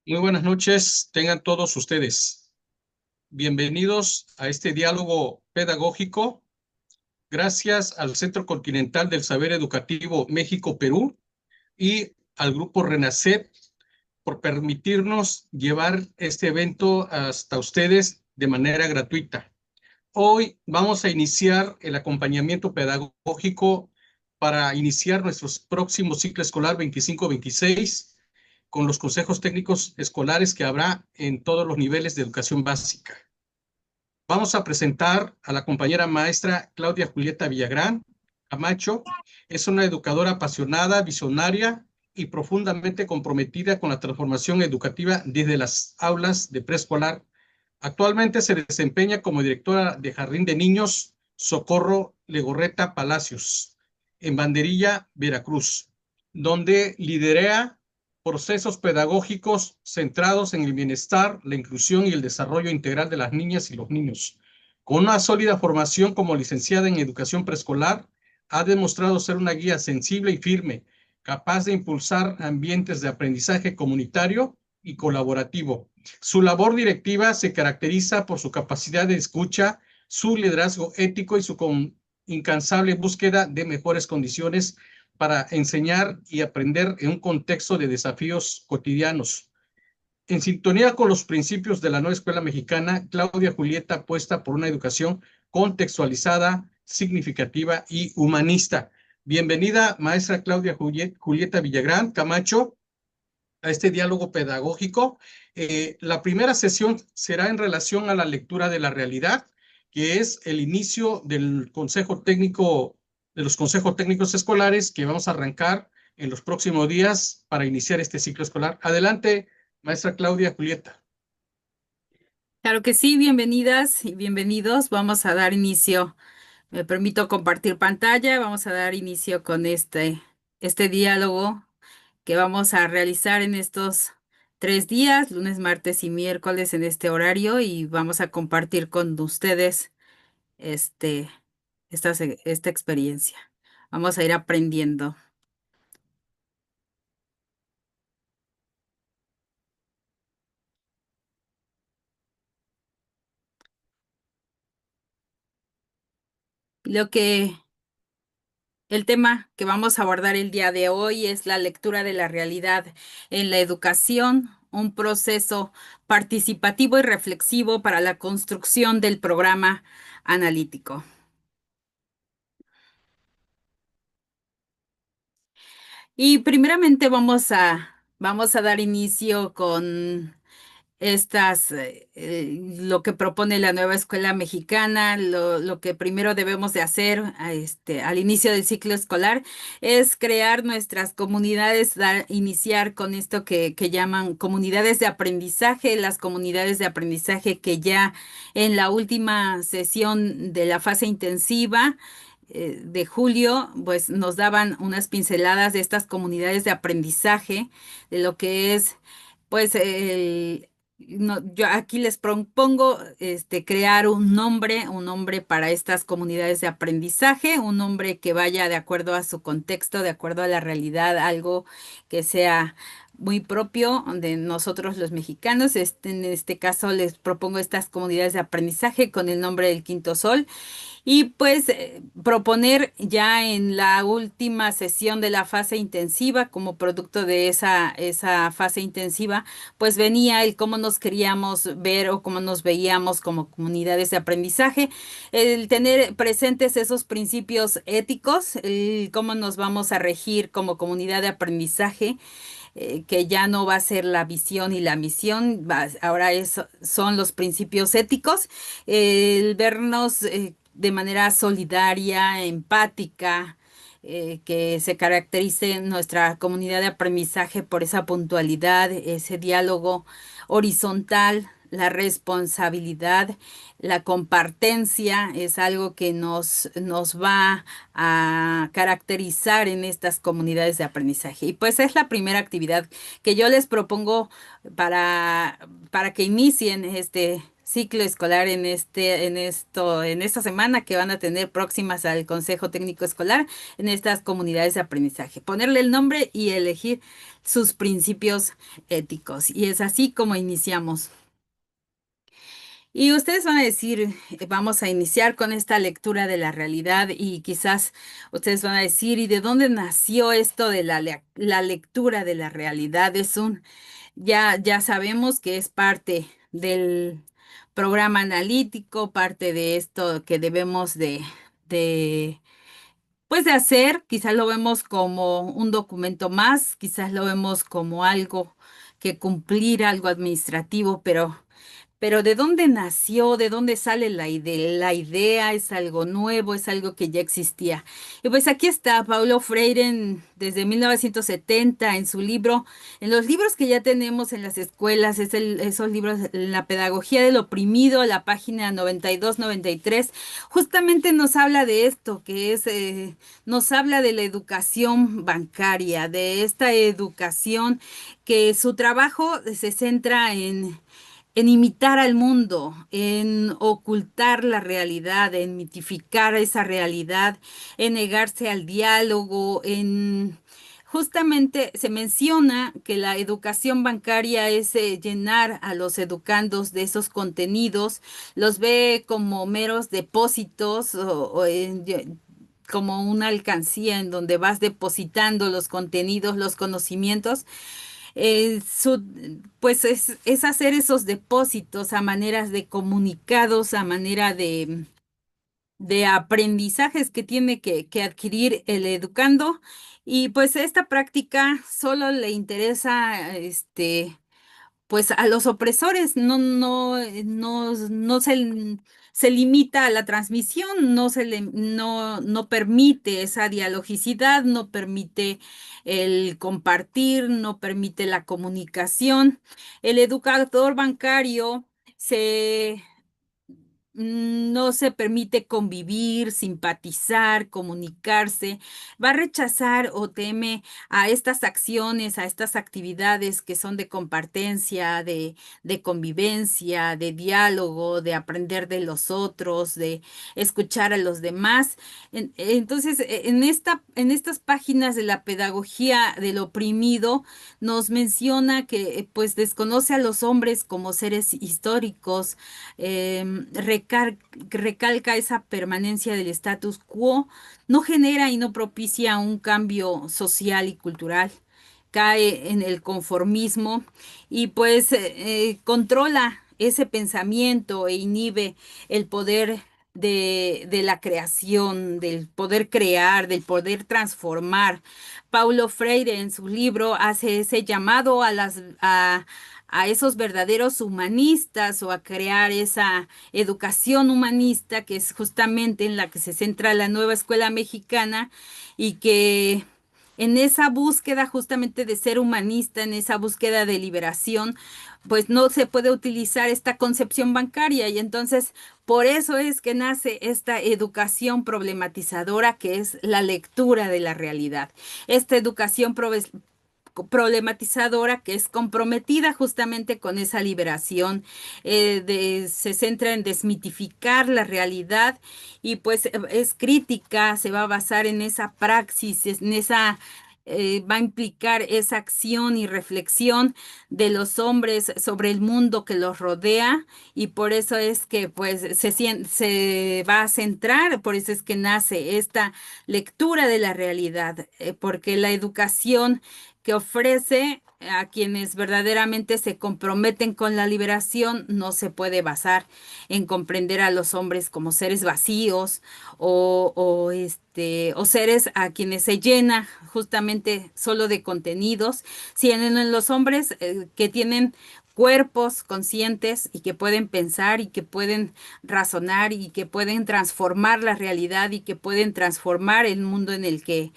Muy buenas noches, tengan todos ustedes. Bienvenidos a este diálogo pedagógico. Gracias al Centro Continental del Saber Educativo México-Perú y al Grupo Renacer por permitirnos llevar este evento hasta ustedes de manera gratuita. Hoy vamos a iniciar el acompañamiento pedagógico para iniciar nuestro próximo ciclo escolar 25-26 con los consejos técnicos escolares que habrá en todos los niveles de educación básica. Vamos a presentar a la compañera maestra Claudia Julieta Villagrán Camacho. Es una educadora apasionada, visionaria y profundamente comprometida con la transformación educativa desde las aulas de preescolar. Actualmente se desempeña como directora de Jardín de Niños Socorro Legorreta Palacios, en Banderilla, Veracruz, donde lidera procesos pedagógicos centrados en el bienestar, la inclusión y el desarrollo integral de las niñas y los niños. Con una sólida formación como licenciada en educación preescolar, ha demostrado ser una guía sensible y firme, capaz de impulsar ambientes de aprendizaje comunitario y colaborativo. Su labor directiva se caracteriza por su capacidad de escucha, su liderazgo ético y su incansable búsqueda de mejores condiciones para enseñar y aprender en un contexto de desafíos cotidianos. En sintonía con los principios de la nueva escuela mexicana, Claudia Julieta apuesta por una educación contextualizada, significativa y humanista. Bienvenida, maestra Claudia Julieta Villagrán Camacho, a este diálogo pedagógico. La primera sesión será en relación a la lectura de la realidad, que es el inicio del consejo técnico, de los consejos técnicos escolares que vamos a arrancar en los próximos días para iniciar este ciclo escolar. Adelante, maestra Claudia Julieta. Claro que sí, bienvenidas y bienvenidos. Vamos a dar inicio. Me permito compartir pantalla. Vamos a dar inicio con este diálogo que vamos a realizar en estos 3 días, lunes, martes y miércoles en este horario, y vamos a compartir con ustedes este, esta experiencia. Vamos a ir aprendiendo. Lo que El tema que vamos a abordar el día de hoy es la lectura de la realidad en la educación, un proceso participativo y reflexivo para la construcción del programa analítico. Y primeramente vamos a dar inicio con lo que propone la nueva escuela mexicana. Lo que primero debemos de hacer al inicio del ciclo escolar es crear nuestras comunidades, iniciar con esto que llaman comunidades de aprendizaje, las comunidades de aprendizaje que ya en la última sesión de la fase intensiva de julio, pues nos daban unas pinceladas de estas comunidades de aprendizaje, de lo que es, pues, yo aquí les propongo crear un nombre para estas comunidades de aprendizaje, un nombre que vaya de acuerdo a su contexto, de acuerdo a la realidad, algo que sea muy propio de nosotros los mexicanos. En este caso les propongo estas comunidades de aprendizaje con el nombre del Quinto Sol. Y pues proponer ya en la última sesión de la fase intensiva, como producto de esa fase intensiva, pues venía el cómo nos queríamos ver o cómo nos veíamos como comunidades de aprendizaje, el tener presentes esos principios éticos, el cómo nos vamos a regir como comunidad de aprendizaje, que ya no va a ser la visión y la misión, ahora son los principios éticos, el vernos de manera solidaria, empática, que se caracterice nuestra comunidad de aprendizaje por esa puntualidad, ese diálogo horizontal. La responsabilidad, la compartencia es algo que nos va a caracterizar en estas comunidades de aprendizaje. Y pues es la primera actividad que yo les propongo para, para que inicien este ciclo escolar en esta semana que van a tener próximas al Consejo Técnico Escolar en estas comunidades de aprendizaje. Ponerle el nombre y elegir sus principios éticos. Y es así como iniciamos. Y ustedes van a decir, vamos a iniciar con esta lectura de la realidad y quizás ustedes van a decir, ¿y de dónde nació esto de la lectura de la realidad? Ya sabemos que es parte del programa analítico, parte de esto que debemos de, pues de hacer. Quizás lo vemos como un documento más, quizás lo vemos como algo que cumplir, algo administrativo, pero ¿de dónde nació? ¿De dónde sale la idea? La idea es algo nuevo, es algo que ya existía. Y pues aquí está Paulo Freire desde 1970 en su libro, en los libros que ya tenemos en las escuelas, esos libros, La pedagogía del oprimido, la página 92, 93, justamente nos habla de esto, nos habla de la educación bancaria, de esta educación que su trabajo se centra en imitar al mundo, en ocultar la realidad, en mitificar esa realidad, en negarse al diálogo, en justamente se menciona que la educación bancaria es llenar a los educandos de esos contenidos, los ve como meros depósitos como una alcancía en donde vas depositando los contenidos, los conocimientos, eh, su, pues es hacer esos depósitos a maneras de comunicados, a manera de aprendizajes que tiene que adquirir el educando. Y pues esta práctica solo le interesa, pues a los opresores, no se limita a la transmisión, no permite esa dialogicidad, no permite el compartir, no permite la comunicación. El educador bancario se no se permite convivir, simpatizar, comunicarse, va a rechazar o teme a estas acciones, a estas actividades que son de compartencia, de convivencia, de diálogo, de aprender de los otros, de escuchar a los demás. Entonces, en estas páginas de la pedagogía del oprimido, nos menciona que pues desconoce a los hombres como seres históricos, recalca esa permanencia del status quo, no genera y no propicia un cambio social y cultural, cae en el conformismo y pues controla ese pensamiento e inhibe el poder de la creación, del poder crear, del poder transformar. Paulo Freire en su libro hace ese llamado a esos verdaderos humanistas o a crear esa educación humanista que es justamente en la que se centra la nueva escuela mexicana y que en esa búsqueda justamente de ser humanista, en esa búsqueda de liberación, pues no se puede utilizar esta concepción bancaria y entonces por eso es que nace esta educación problematizadora que es la lectura de la realidad. Esta educación problematizadora que es comprometida justamente con esa liberación, se centra en desmitificar la realidad y pues es crítica, se va a basar en esa praxis, va a implicar esa acción y reflexión de los hombres sobre el mundo que los rodea y por eso es que pues se va a centrar, por eso es que nace esta lectura de la realidad, porque la educación que ofrece a quienes verdaderamente se comprometen con la liberación no se puede basar en comprender a los hombres como seres vacíos o seres a quienes se llena justamente solo de contenidos, sino en los hombres que tienen cuerpos conscientes y que pueden pensar y que pueden razonar y que pueden transformar la realidad y que pueden transformar el mundo en el que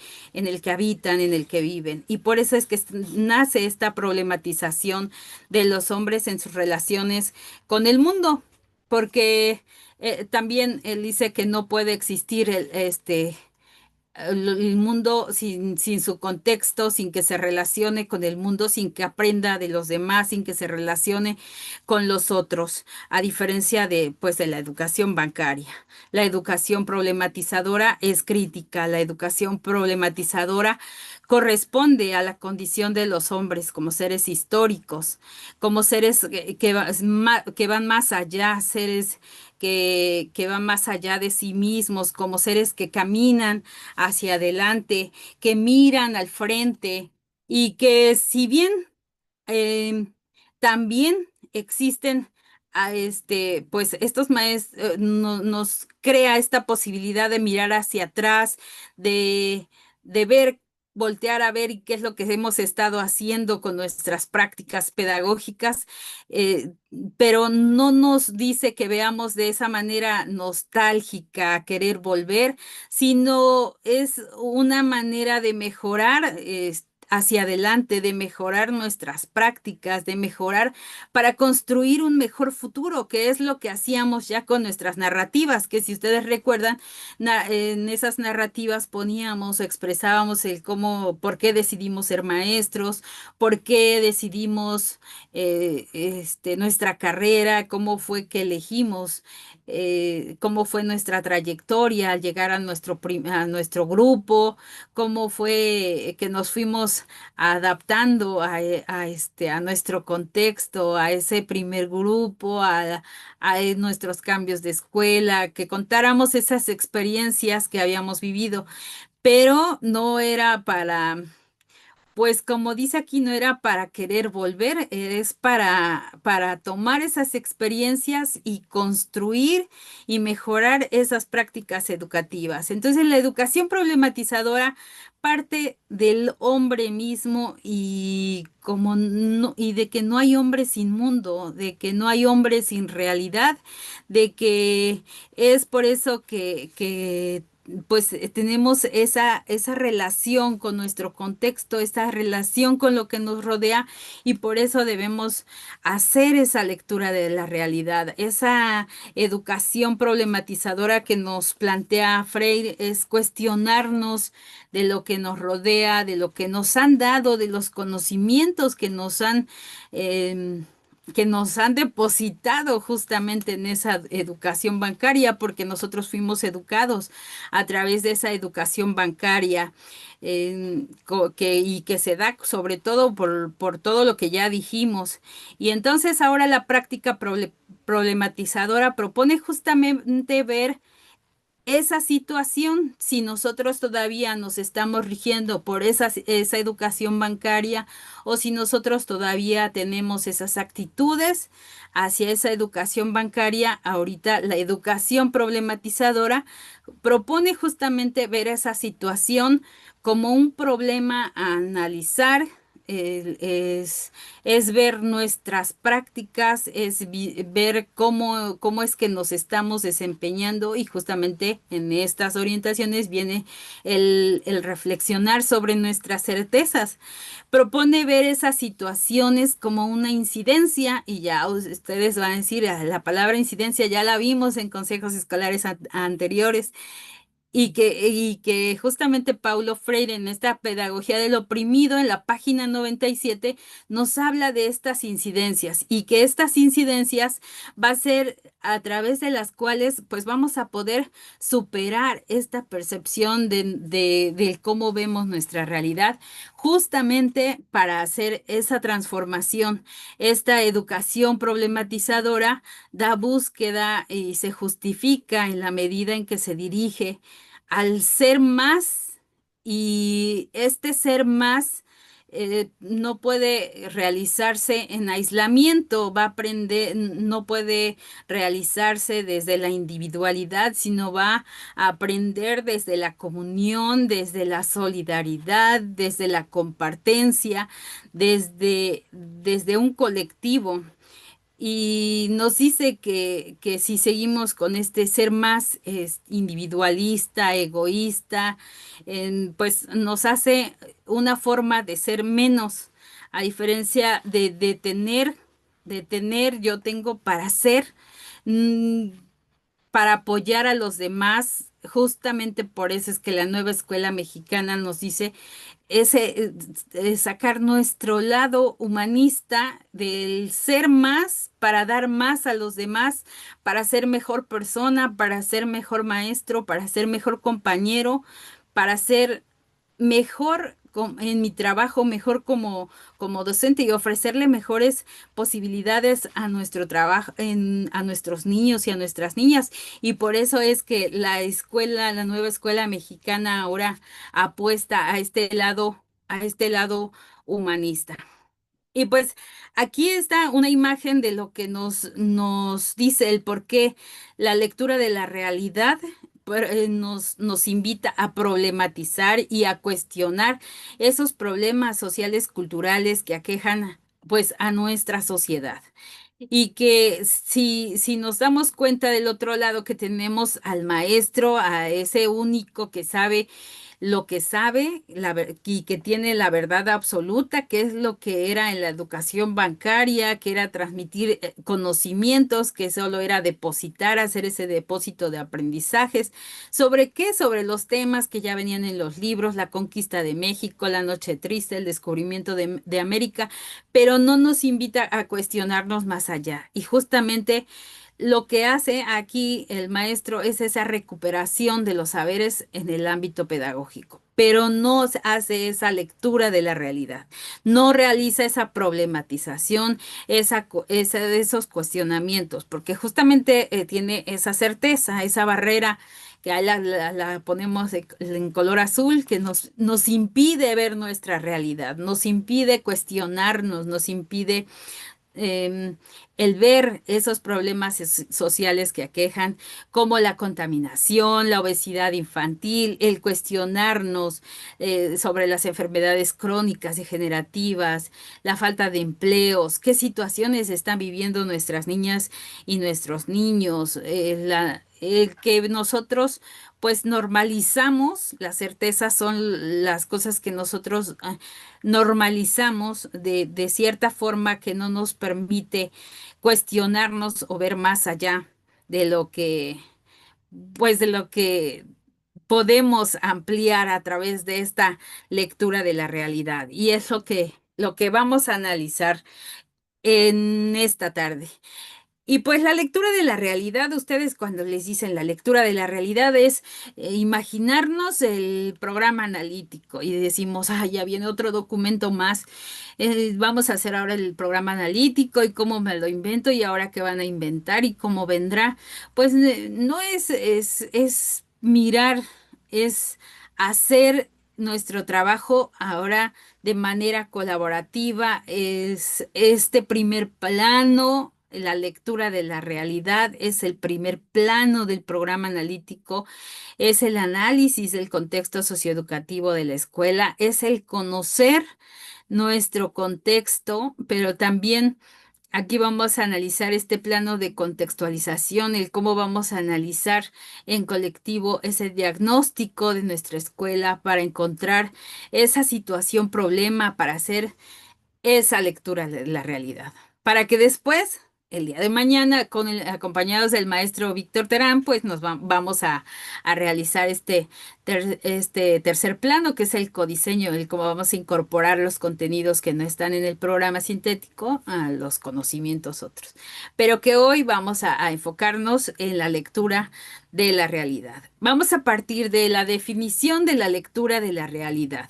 habitan, en el que viven. Y por eso es que nace esta problematización de los hombres en sus relaciones con el mundo, porque también él dice que no puede existir el mundo sin su contexto, sin que se relacione con el mundo, sin que aprenda de los demás, sin que se relacione con los otros, a diferencia de, pues, de la educación bancaria. La educación problematizadora es crítica, la educación problematizadora corresponde a la condición de los hombres como seres históricos, como seres que van más allá, seres que van más allá de sí mismos, como seres que caminan hacia adelante, que miran al frente y que si bien em, también existen pues estos maestros nos crea esta posibilidad de mirar hacia atrás, de, de ver, voltear a ver qué es lo que hemos estado haciendo con nuestras prácticas pedagógicas, eh, pero no nos dice que veamos de esa manera nostálgica, querer volver, sino es una manera de mejorar, hacia adelante, de mejorar nuestras prácticas, de mejorar para construir un mejor futuro, que es lo que hacíamos ya con nuestras narrativas, que si ustedes recuerdan, en esas narrativas poníamos, expresábamos el cómo, por qué decidimos ser maestros, por qué decidimos nuestra carrera, cómo fue que elegimos, cómo fue nuestra trayectoria al llegar a a nuestro grupo, cómo fue que nos fuimos adaptando a nuestro contexto, a ese primer grupo, a nuestros cambios de escuela, que contáramos esas experiencias que habíamos vivido, pero no era para, pues como dice aquí, no era para querer volver, es para tomar esas experiencias y construir y mejorar esas prácticas educativas. Entonces, la educación problematizadora parte del hombre mismo y y de que no hay hombre sin mundo, de que no hay hombre sin realidad, de que es por eso que pues tenemos esa relación con nuestro contexto, esa relación con lo que nos rodea y por eso debemos hacer esa lectura de la realidad. Esa educación problematizadora que nos plantea Freire es cuestionarnos de lo que nos rodea, de lo que nos han dado, de los conocimientos em, que nos han depositado justamente en esa educación bancaria, porque nosotros fuimos educados a través de esa educación bancaria, y que se da sobre todo por todo lo que ya dijimos. Y entonces ahora la práctica problematizadora propone justamente ver esa situación, si nosotros todavía nos estamos rigiendo por esa educación bancaria o si nosotros todavía tenemos esas actitudes hacia esa educación bancaria, ahorita la educación problematizadora propone justamente ver esa situación como un problema a analizar. eh, Es, es ver nuestras prácticas, es ver cómo es que nos estamos desempeñando y justamente en estas orientaciones viene el reflexionar sobre nuestras certezas. Propone ver esas situaciones como una incidencia y ya ustedes van a decir, "Ah, la palabra incidencia ya la vimos en consejos escolares anteriores y que justamente Paulo Freire en esta pedagogía del oprimido, en la página 97 nos habla de estas incidencias y que estas incidencias va a ser a través de las cuales pues vamos a poder superar esta percepción de cómo vemos nuestra realidad, justamente para hacer esa transformación. Esta educación problematizadora da búsqueda y se justifica en la medida en que se dirige al ser más y este ser más no puede realizarse en aislamiento, va a aprender, no puede realizarse desde la individualidad, sino va a aprender desde la comunión, desde la solidaridad, desde la compartencia, desde un colectivo. Y nos dice que si seguimos con este ser más individualista, egoísta, pues nos hace una forma de ser menos, a diferencia de tener, yo tengo para ser, mm, para apoyar a los demás, justamente por eso es que la nueva escuela mexicana nos dice sacar nuestro lado humanista del ser más para dar más a los demás, para ser mejor persona, para ser mejor maestro, para ser mejor compañero, para ser mejor en mi trabajo, mejor como docente y ofrecerle mejores posibilidades a nuestro trabajo, a nuestros niños y a nuestras niñas. Y por eso es que la nueva escuela mexicana ahora apuesta a este lado humanista. Y pues aquí está una imagen de lo que nos dice el por qué la lectura de la realidad nos invita a problematizar y a cuestionar esos problemas sociales, culturales que aquejan pues a nuestra sociedad. Y que si nos damos cuenta del otro lado que tenemos al maestro, a ese único que sabe lo que sabe y que tiene la verdad absoluta, que es lo que era en la educación bancaria, que era transmitir conocimientos, que solo era depositar, hacer ese depósito de aprendizajes. ¿Sobre qué? Sobre los temas que ya venían en los libros, la conquista de México, la noche triste, el descubrimiento de América, pero no nos invita a cuestionarnos más allá. Y justamente lo que hace aquí el maestro es esa recuperación de los saberes en el ámbito pedagógico, pero no hace esa lectura de la realidad, no realiza esa problematización, esos cuestionamientos, porque justamente tiene esa certeza, esa barrera que ahí la ponemos en color azul, que nos impide ver nuestra realidad, nos impide cuestionarnos, nos impide em, el ver esos problemas sociales que aquejan, como la contaminación, la obesidad infantil, el cuestionarnos sobre las enfermedades crónicas degenerativas, la falta de empleos, qué situaciones están viviendo nuestras niñas y nuestros niños, el que nosotros pues normalizamos, las certezas son las cosas que nosotros normalizamos de cierta forma que no nos permite cuestionarnos o ver más allá de lo que, pues de lo que podemos ampliar a través de esta lectura de la realidad. Y es lo que vamos a analizar en esta tarde. Y pues la lectura de la realidad, ustedes cuando les dicen la lectura de la realidad es imaginarnos el programa analítico y decimos, ah, ya viene otro documento más, vamos a hacer ahora el programa analítico y cómo me lo invento y ahora qué van a inventar y cómo vendrá. Pues no es mirar, es hacer nuestro trabajo ahora de manera colaborativa, es este primer plano. La lectura de la realidad es el primer plano del programa analítico, es el análisis del contexto socioeducativo de la escuela, es el conocer nuestro contexto, pero también aquí vamos a analizar este plano de contextualización, el cómo vamos a analizar en colectivo ese diagnóstico de nuestra escuela para encontrar esa situación problema, para hacer esa lectura de la realidad, para que después, el día de mañana, acompañados del maestro Víctor Terán, pues vamos a realizar este tercer plano, que es el codiseño, el cómo vamos a incorporar los contenidos que no están en el programa sintético a los conocimientos otros, pero que hoy vamos a enfocarnos en la lectura de la realidad. Vamos a partir de la definición de la lectura de la realidad.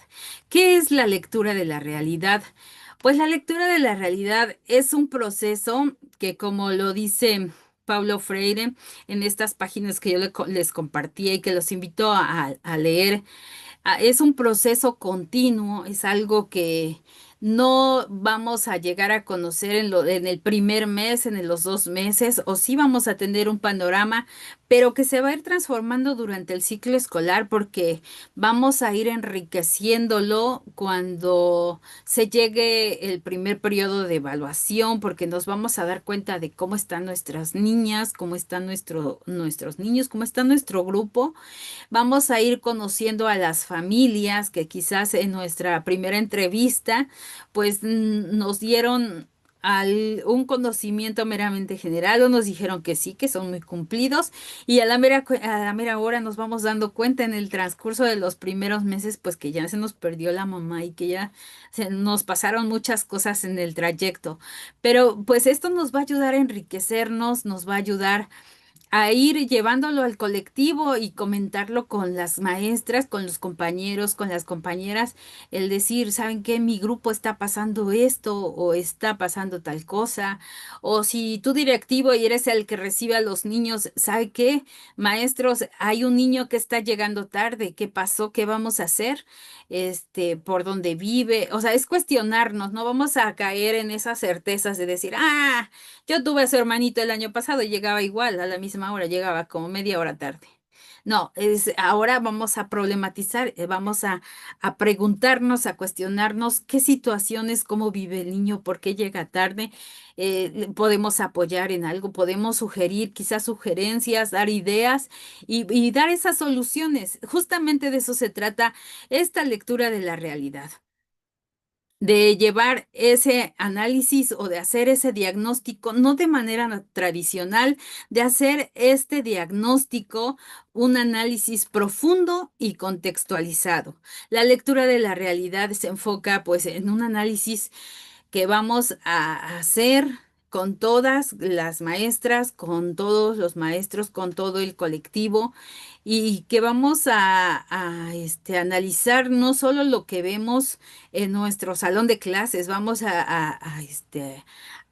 ¿Qué es la lectura de la realidad? Pues la lectura de la realidad es un proceso que, como lo dice Paulo Freire en estas páginas que yo les compartí y que los invito a leer, es un proceso continuo, es algo que no vamos a llegar a conocer en el primer mes, los 2 meses, o sí vamos a tener un panorama, pero que se va a ir transformando durante el ciclo escolar porque vamos a ir enriqueciéndolo cuando se llegue el primer periodo de evaluación, porque nos vamos a dar cuenta de cómo están nuestras niñas, cómo están nuestros niños, cómo está nuestro grupo. Vamos a ir conociendo a las familias que quizás en nuestra primera entrevista, pues nos dieron un conocimiento meramente general, o nos dijeron que sí, que son muy cumplidos, y a la mera hora nos vamos dando cuenta en el transcurso de los primeros meses, pues que ya se nos perdió la mamá y que ya se nos pasaron muchas cosas en el trayecto. Pero pues esto nos va a ayudar a enriquecernos, nos va a ayudar a ir llevándolo al colectivo y comentarlo con las maestras, con los compañeros, con las compañeras, el decir, ¿saben qué? Mi grupo está pasando esto o está pasando tal cosa, o si tú directivo y eres el que recibe a los niños, ¿sabe qué? Maestros, hay un niño que está llegando tarde, ¿qué pasó? ¿Qué vamos a hacer? ¿Por dónde vive? O sea, es cuestionarnos, no vamos a caer en esas certezas de decir, yo tuve a su hermanito el año pasado y llegaba igual, a la misma hora, llegaba como media hora tarde. No, ahora vamos a problematizar, vamos a preguntarnos, a cuestionarnos qué situaciones, cómo vive el niño, por qué llega tarde, podemos apoyar en algo, podemos sugerir quizás sugerencias, dar ideas y dar esas soluciones. Justamente de eso se trata esta lectura de la realidad, de llevar ese análisis o de hacer ese diagnóstico, no de manera tradicional, de hacer este diagnóstico, un análisis profundo y contextualizado. La lectura de la realidad se enfoca pues en un análisis que vamos a hacer con todas las maestras, con todos los maestros, con todo el colectivo y que vamos analizar no solo lo que vemos en nuestro salón de clases, vamos a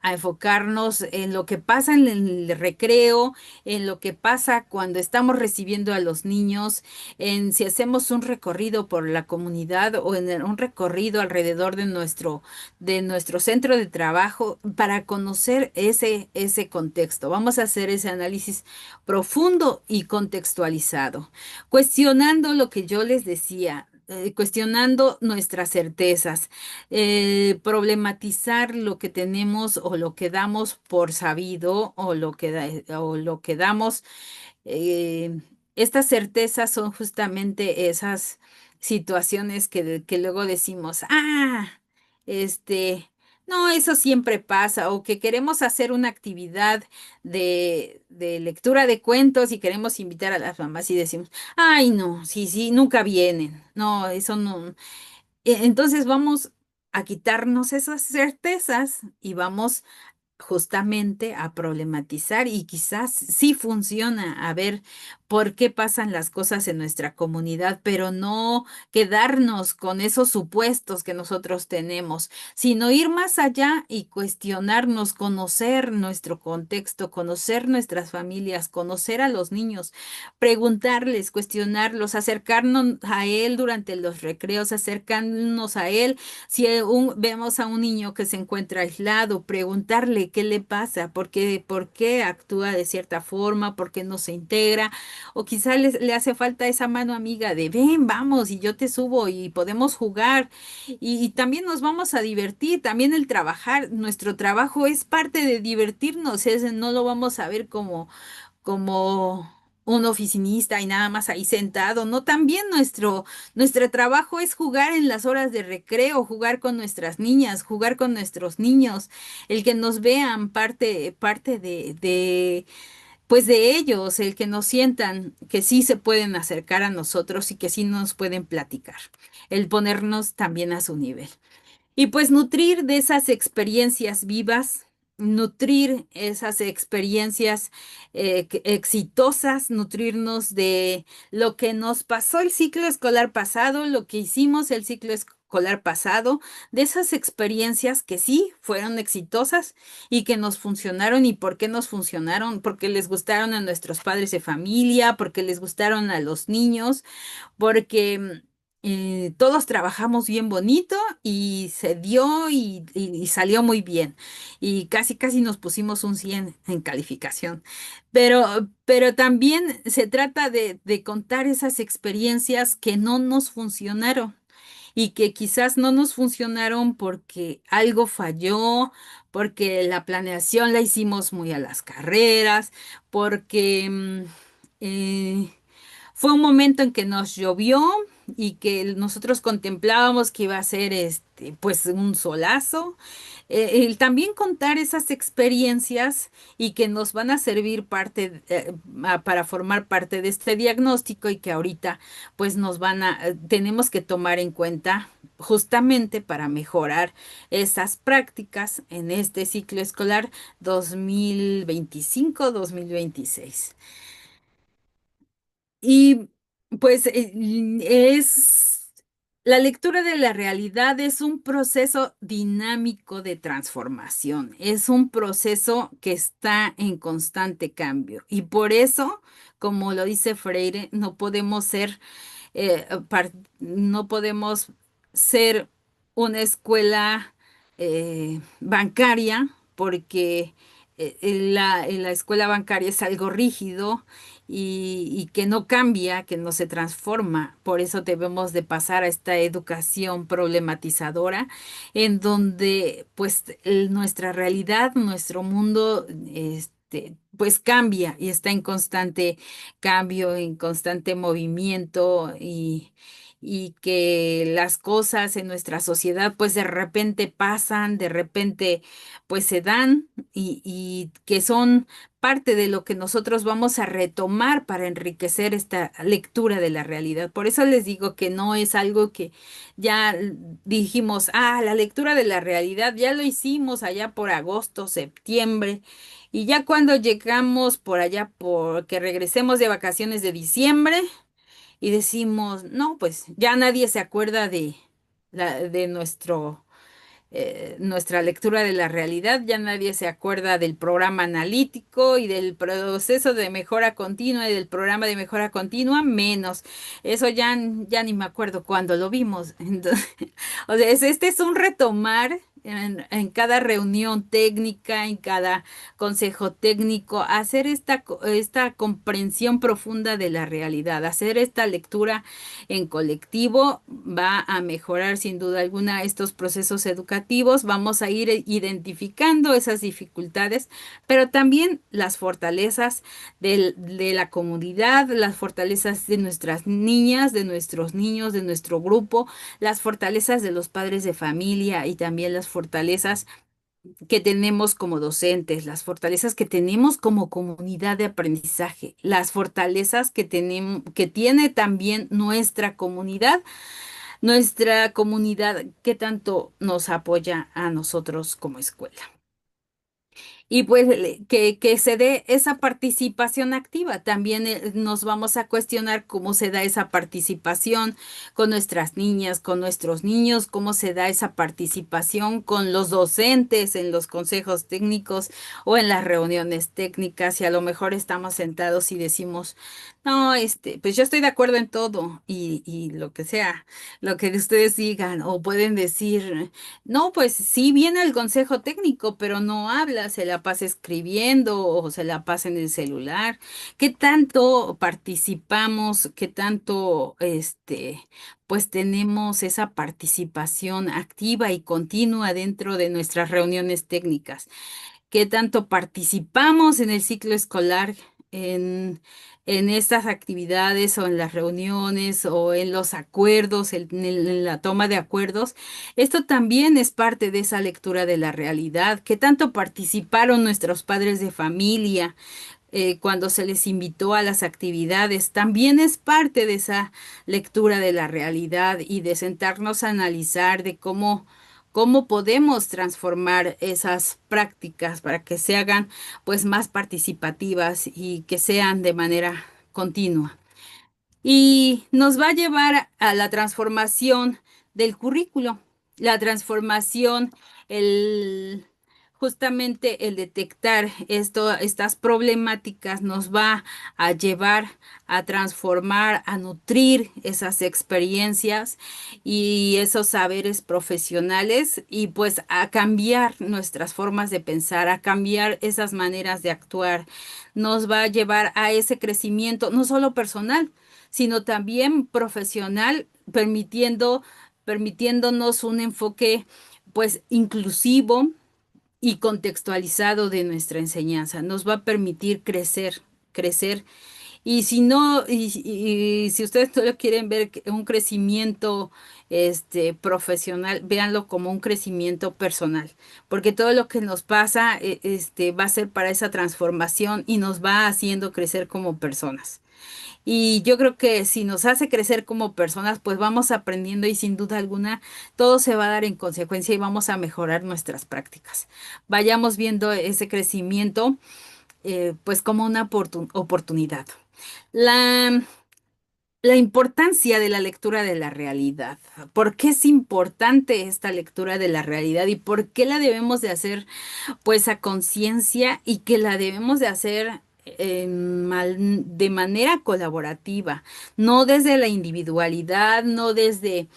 enfocarnos en lo que pasa en el recreo, en lo que pasa cuando estamos recibiendo a los niños, en si hacemos un recorrido por la comunidad o en un recorrido alrededor de nuestro centro de trabajo para conocer ese contexto. Vamos a hacer ese análisis profundo y contextualizado, cuestionando lo que yo les decía. Cuestionando nuestras certezas, problematizar lo que tenemos o lo que damos por sabido o lo que damos eh, estas certezas son justamente esas situaciones que luego decimos, este, no, eso siempre pasa, o que queremos hacer una actividad de lectura de cuentos y queremos invitar a las mamás y decimos, ay, no, sí, sí, nunca vienen, no, eso no. Entonces vamos a quitarnos esas certezas y vamos justamente a problematizar y quizás sí funciona a ver por qué pasan las cosas en nuestra comunidad, pero no quedarnos con esos supuestos que nosotros tenemos, sino ir más allá y cuestionarnos, conocer nuestro contexto, conocer nuestras familias, conocer a los niños, preguntarles, cuestionarlos, acercarnos a él durante los recreos, acercarnos a él si vemos a un niño que se encuentra aislado, preguntarle qué le pasa, por qué actúa de cierta forma, por qué no se integra, o quizá le hace falta esa mano amiga de ven, vamos, y yo te subo y podemos jugar, y también nos vamos a divertir, también el trabajar, nuestro trabajo es parte de divertirnos, no lo vamos a ver como un oficinista y nada más ahí sentado. No, también nuestro trabajo es jugar en las horas de recreo, jugar con nuestras niñas, jugar con nuestros niños, el que nos vean parte pues de ellos, el que nos sientan que sí se pueden acercar a nosotros y que sí nos pueden platicar, el ponernos también a su nivel. Y pues nutrir de esas experiencias vivas, nutrir esas experiencias exitosas, nutrirnos de lo que nos pasó el ciclo escolar pasado, lo que hicimos el ciclo escolar pasado, de esas experiencias que sí fueron exitosas y que nos funcionaron y por qué nos funcionaron, porque les gustaron a nuestros padres de familia, porque les gustaron a los niños porque todos trabajamos bien bonito y se dio y salió muy bien. Y casi, casi nos pusimos un 100 en calificación. Pero también se trata de contar esas experiencias que no nos funcionaron y que quizás no nos funcionaron porque algo falló, porque la planeación la hicimos muy a las carreras, porque fue un momento en que nos llovió y que nosotros contemplábamos que iba a ser pues un solazo, el también contar esas experiencias y que nos van a servir para formar parte de este diagnóstico y que ahorita pues tenemos que tomar en cuenta justamente para mejorar esas prácticas en este ciclo escolar 2025-2026. Y pues la lectura de la realidad es un proceso dinámico de transformación, es un proceso que está en constante cambio y por eso, como lo dice Freire, no podemos ser una escuela bancaria porque la escuela bancaria es algo rígido y que no cambia, que no se transforma. Por eso debemos de pasar a esta educación problematizadora en donde pues nuestra realidad, nuestro mundo, pues cambia y está en constante cambio, en constante movimiento y que las cosas en nuestra sociedad pues de repente pasan, de repente pues se dan y que son parte de lo que nosotros vamos a retomar para enriquecer esta lectura de la realidad. Por eso les digo que no es algo que ya dijimos, la lectura de la realidad ya lo hicimos allá por agosto, septiembre. Y ya cuando llegamos por allá, porque regresemos de vacaciones de diciembre y decimos, no, pues ya nadie se acuerda de nuestra lectura de la realidad, ya nadie se acuerda del programa analítico y del proceso de mejora continua y del programa de mejora continua, menos. Eso ya ni me acuerdo cuándo lo vimos. Entonces, o sea, este es un retomar en cada reunión técnica, en cada consejo técnico, hacer esta comprensión profunda de la realidad, hacer esta lectura en colectivo va a mejorar sin duda alguna estos procesos educativos. Vamos a ir identificando esas dificultades, pero también las fortalezas de la comunidad, las fortalezas de nuestras niñas, de nuestros niños, de nuestro grupo, las fortalezas de los padres de familia y también las fortalezas que tenemos como docentes, las fortalezas que tenemos como comunidad de aprendizaje, las fortalezas que tiene también nuestra comunidad que tanto nos apoya a nosotros como escuela. Y pues que se dé esa participación activa. También nos vamos a cuestionar cómo se da esa participación con nuestras niñas, con nuestros niños, cómo se da esa participación con los docentes en los consejos técnicos o en las reuniones técnicas. Y a lo mejor estamos sentados y decimos, no, pues yo estoy de acuerdo en todo y lo que sea, lo que ustedes digan, o pueden decir. No, pues sí viene el consejo técnico, pero no habla, se la pasa escribiendo o se la pasa en el celular. ¿Qué tanto participamos? ¿Qué tanto, pues tenemos esa participación activa y continua dentro de nuestras reuniones técnicas? ¿Qué tanto participamos en el ciclo escolar, en, en estas actividades o en las reuniones o en los acuerdos, en la toma de acuerdos? Esto también es parte de esa lectura de la realidad. ¿Qué tanto participaron nuestros padres de familia? Cuando se les invitó a las actividades, también es parte de esa lectura de la realidad y de sentarnos a analizar de cómo podemos transformar esas prácticas para que se hagan pues más participativas y que sean de manera continua. Y nos va a llevar a la transformación del currículo, la transformación, el, justamente el detectar estas problemáticas nos va a llevar a transformar, a nutrir esas experiencias y esos saberes profesionales y pues a cambiar nuestras formas de pensar, a cambiar esas maneras de actuar. Nos va a llevar a ese crecimiento, no solo personal, sino también profesional, permitiéndonos un enfoque pues inclusivo y contextualizado de nuestra enseñanza. Nos va a permitir crecer Y si no, y si ustedes solo quieren ver un crecimiento profesional, véanlo como un crecimiento personal, porque todo lo que nos pasa va a ser para esa transformación y nos va haciendo crecer como personas. Y yo creo que si nos hace crecer como personas, pues vamos aprendiendo y sin duda alguna todo se va a dar en consecuencia y vamos a mejorar nuestras prácticas. Vayamos viendo ese crecimiento pues como una oportunidad. La, la importancia de la lectura de la realidad. ¿Por qué es importante esta lectura de la realidad y por qué la debemos de hacer pues a conciencia y que la debemos de hacer de manera colaborativa, no desde la individualidad, no desde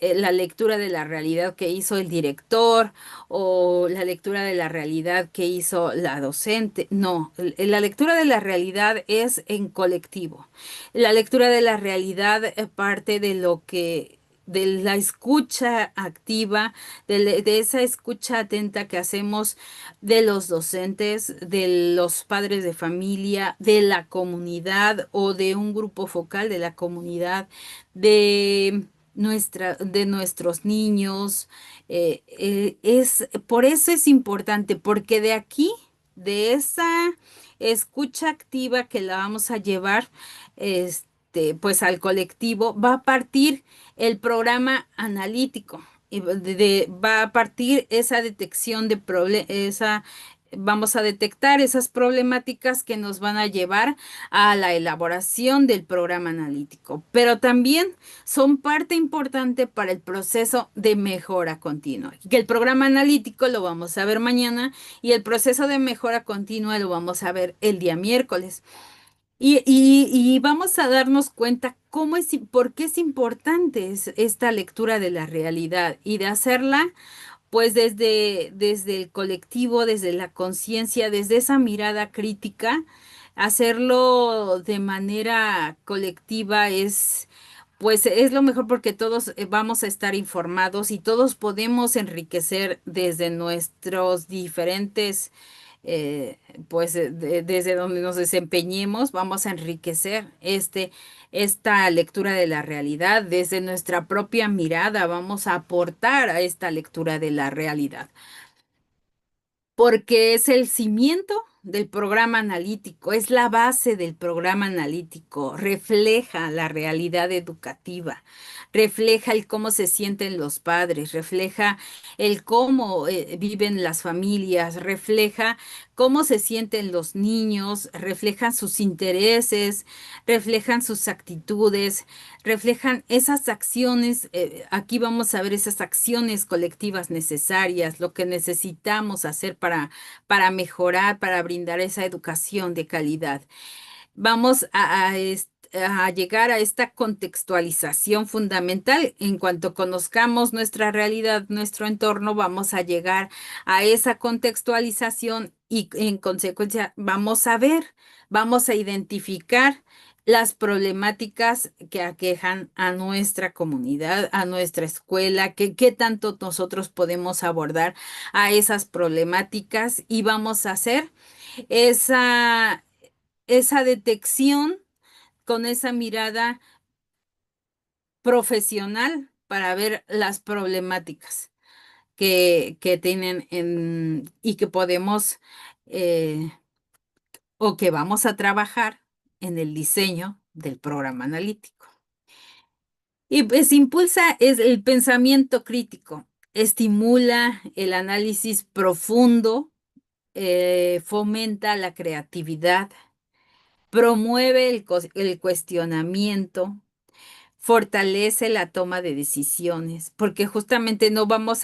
la lectura de la realidad que hizo el director o la lectura de la realidad que hizo la docente? No, la lectura de la realidad es en colectivo. La lectura de la realidad parte de lo que de la escucha activa, de esa escucha atenta que hacemos de los docentes, de los padres de familia, de la comunidad o de un grupo focal de la comunidad, de de nuestros niños. Por eso es importante, porque de aquí, de esa escucha activa que la vamos a llevar, pues al colectivo, va a partir el programa analítico y va a partir esa detección de vamos a detectar esas problemáticas que nos van a llevar a la elaboración del programa analítico, pero también son parte importante para el proceso de mejora continua. Que el programa analítico lo vamos a ver mañana y el proceso de mejora continua lo vamos a ver el día miércoles. Y vamos a darnos cuenta por qué es importante esta lectura de la realidad y de hacerla pues desde el colectivo, desde la conciencia, desde esa mirada crítica, hacerlo de manera colectiva pues es lo mejor porque todos vamos a estar informados y todos podemos enriquecer desde nuestros diferentes pues desde donde nos desempeñemos, vamos a enriquecer esta lectura de la realidad, desde nuestra propia mirada, vamos a aportar a esta lectura de la realidad porque es el cimiento del programa analítico, es la base del programa analítico, refleja la realidad educativa, refleja el cómo se sienten los padres, refleja el cómo viven las familias, refleja cómo se sienten los niños, reflejan sus intereses, reflejan sus actitudes, reflejan esas acciones, aquí vamos a ver esas acciones colectivas necesarias, lo que necesitamos hacer para mejorar, para brindar esa educación de calidad. Vamos a llegar a esta contextualización fundamental. En cuanto conozcamos nuestra realidad, nuestro entorno, vamos a llegar a esa contextualización y en consecuencia vamos a identificar las problemáticas que aquejan a nuestra comunidad, a nuestra escuela, qué tanto nosotros podemos abordar a esas problemáticas y vamos a hacer esa, esa detección con esa mirada profesional para ver las problemáticas que tienen y que podemos eh, o que vamos a trabajar en el diseño del programa analítico. Y pues impulsa es el pensamiento crítico, estimula el análisis profundo, fomenta la creatividad, promueve el cuestionamiento, fortalece la toma de decisiones, porque justamente no vamos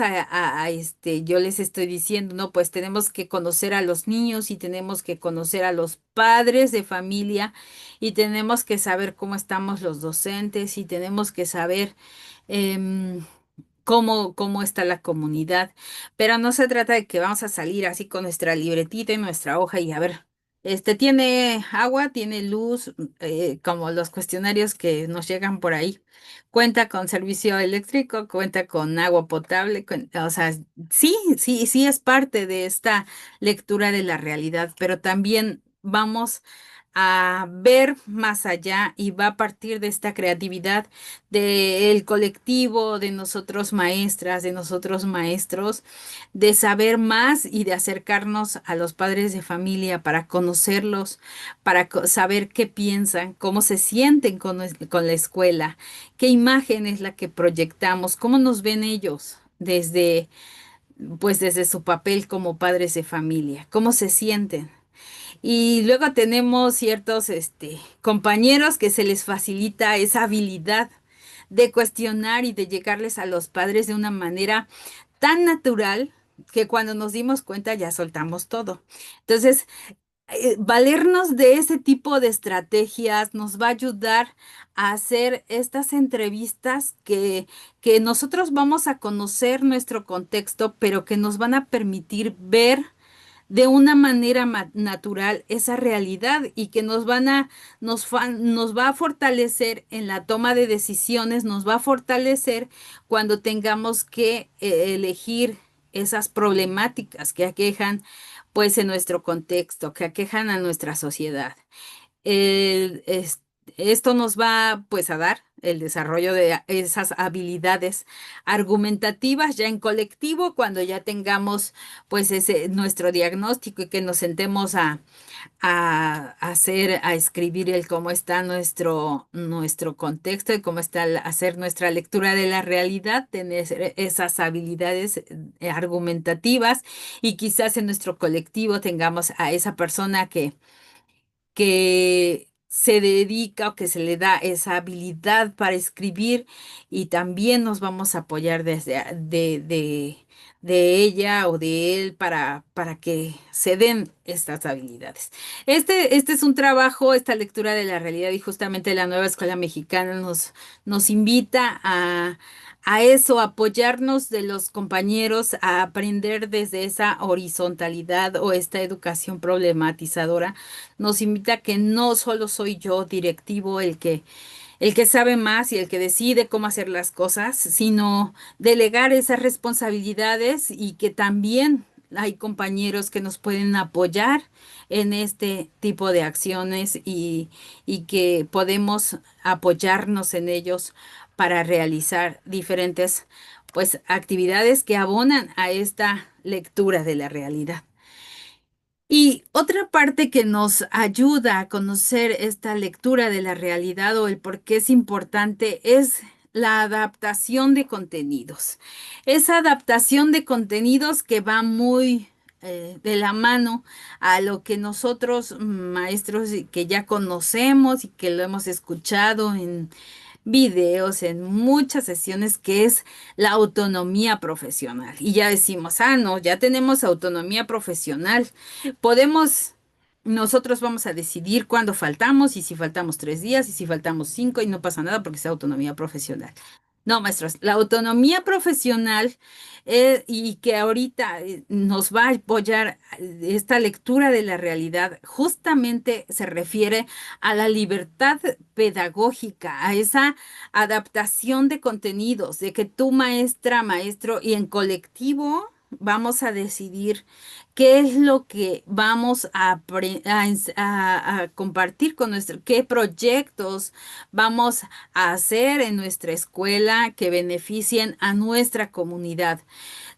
yo les estoy diciendo, no, pues tenemos que conocer a los niños y tenemos que conocer a los padres de familia y tenemos que saber cómo estamos los docentes y tenemos que saber em, cómo está la comunidad. Pero no se trata de que vamos a salir así con nuestra libretita y nuestra hoja y a ver, tiene agua, tiene luz, como los cuestionarios que nos llegan por ahí. Cuenta con servicio eléctrico, cuenta con agua potable, o sea, sí es parte de esta lectura de la realidad, pero también vamos a ver más allá y va a partir de esta creatividad del colectivo, de nosotros maestras, de nosotros maestros, de saber más y de acercarnos a los padres de familia para conocerlos, para saber qué piensan, cómo se sienten con la escuela, qué imagen es la que proyectamos, cómo nos ven ellos desde, pues desde su papel como padres de familia, cómo se sienten. Y luego tenemos ciertos, compañeros que se les facilita esa habilidad de cuestionar y de llegarles a los padres de una manera tan natural que cuando nos dimos cuenta ya soltamos todo. Entonces, valernos de ese tipo de estrategias nos va a ayudar a hacer estas entrevistas que nosotros vamos a conocer nuestro contexto, pero que nos van a permitir ver de una manera natural esa realidad y que nos va a fortalecer en la toma de decisiones, nos va a fortalecer cuando tengamos que elegir esas problemáticas que aquejan pues en nuestro contexto, que aquejan a nuestra sociedad. El- es- Esto nos va pues a dar el desarrollo de esas habilidades argumentativas ya en colectivo cuando ya tengamos pues ese nuestro diagnóstico y que nos sentemos a escribir el cómo está nuestro contexto y cómo está hacer nuestra lectura de la realidad, tener esas habilidades argumentativas y quizás en nuestro colectivo tengamos a esa persona que se dedica o que se le da esa habilidad para escribir y también nos vamos a apoyar de ella o de él para que se den estas habilidades. Este es un trabajo, esta lectura de la realidad y justamente la nueva escuela mexicana nos invita a eso, a apoyarnos de los compañeros, a aprender desde esa horizontalidad o esta educación problematizadora nos invita a que no solo soy yo, directivo, el que sabe más y el que decide cómo hacer las cosas, sino delegar esas responsabilidades y que también hay compañeros que nos pueden apoyar en este tipo de acciones y que podemos apoyarnos en ellos para realizar diferentes pues actividades que abonan a esta lectura de la realidad. Y otra parte que nos ayuda a conocer esta lectura de la realidad o el por qué es importante es la adaptación de contenidos. Esa adaptación de contenidos que va muy de la mano a lo que nosotros, maestros, y que ya conocemos y que lo hemos escuchado en videos, en muchas sesiones, que es la autonomía profesional. Y ya decimos, ah, no, ya tenemos autonomía profesional. Podemos, nosotros vamos a decidir cuándo faltamos y si faltamos 3 días y si faltamos 5 y no pasa nada porque es autonomía profesional. No, maestros, la autonomía profesional y que ahorita nos va a apoyar esta lectura de la realidad, justamente se refiere a la libertad pedagógica, a esa adaptación de contenidos, de que tú maestra, maestro y en colectivo vamos a decidir qué es lo que vamos a compartir con nuestro, qué proyectos vamos a hacer en nuestra escuela que beneficien a nuestra comunidad.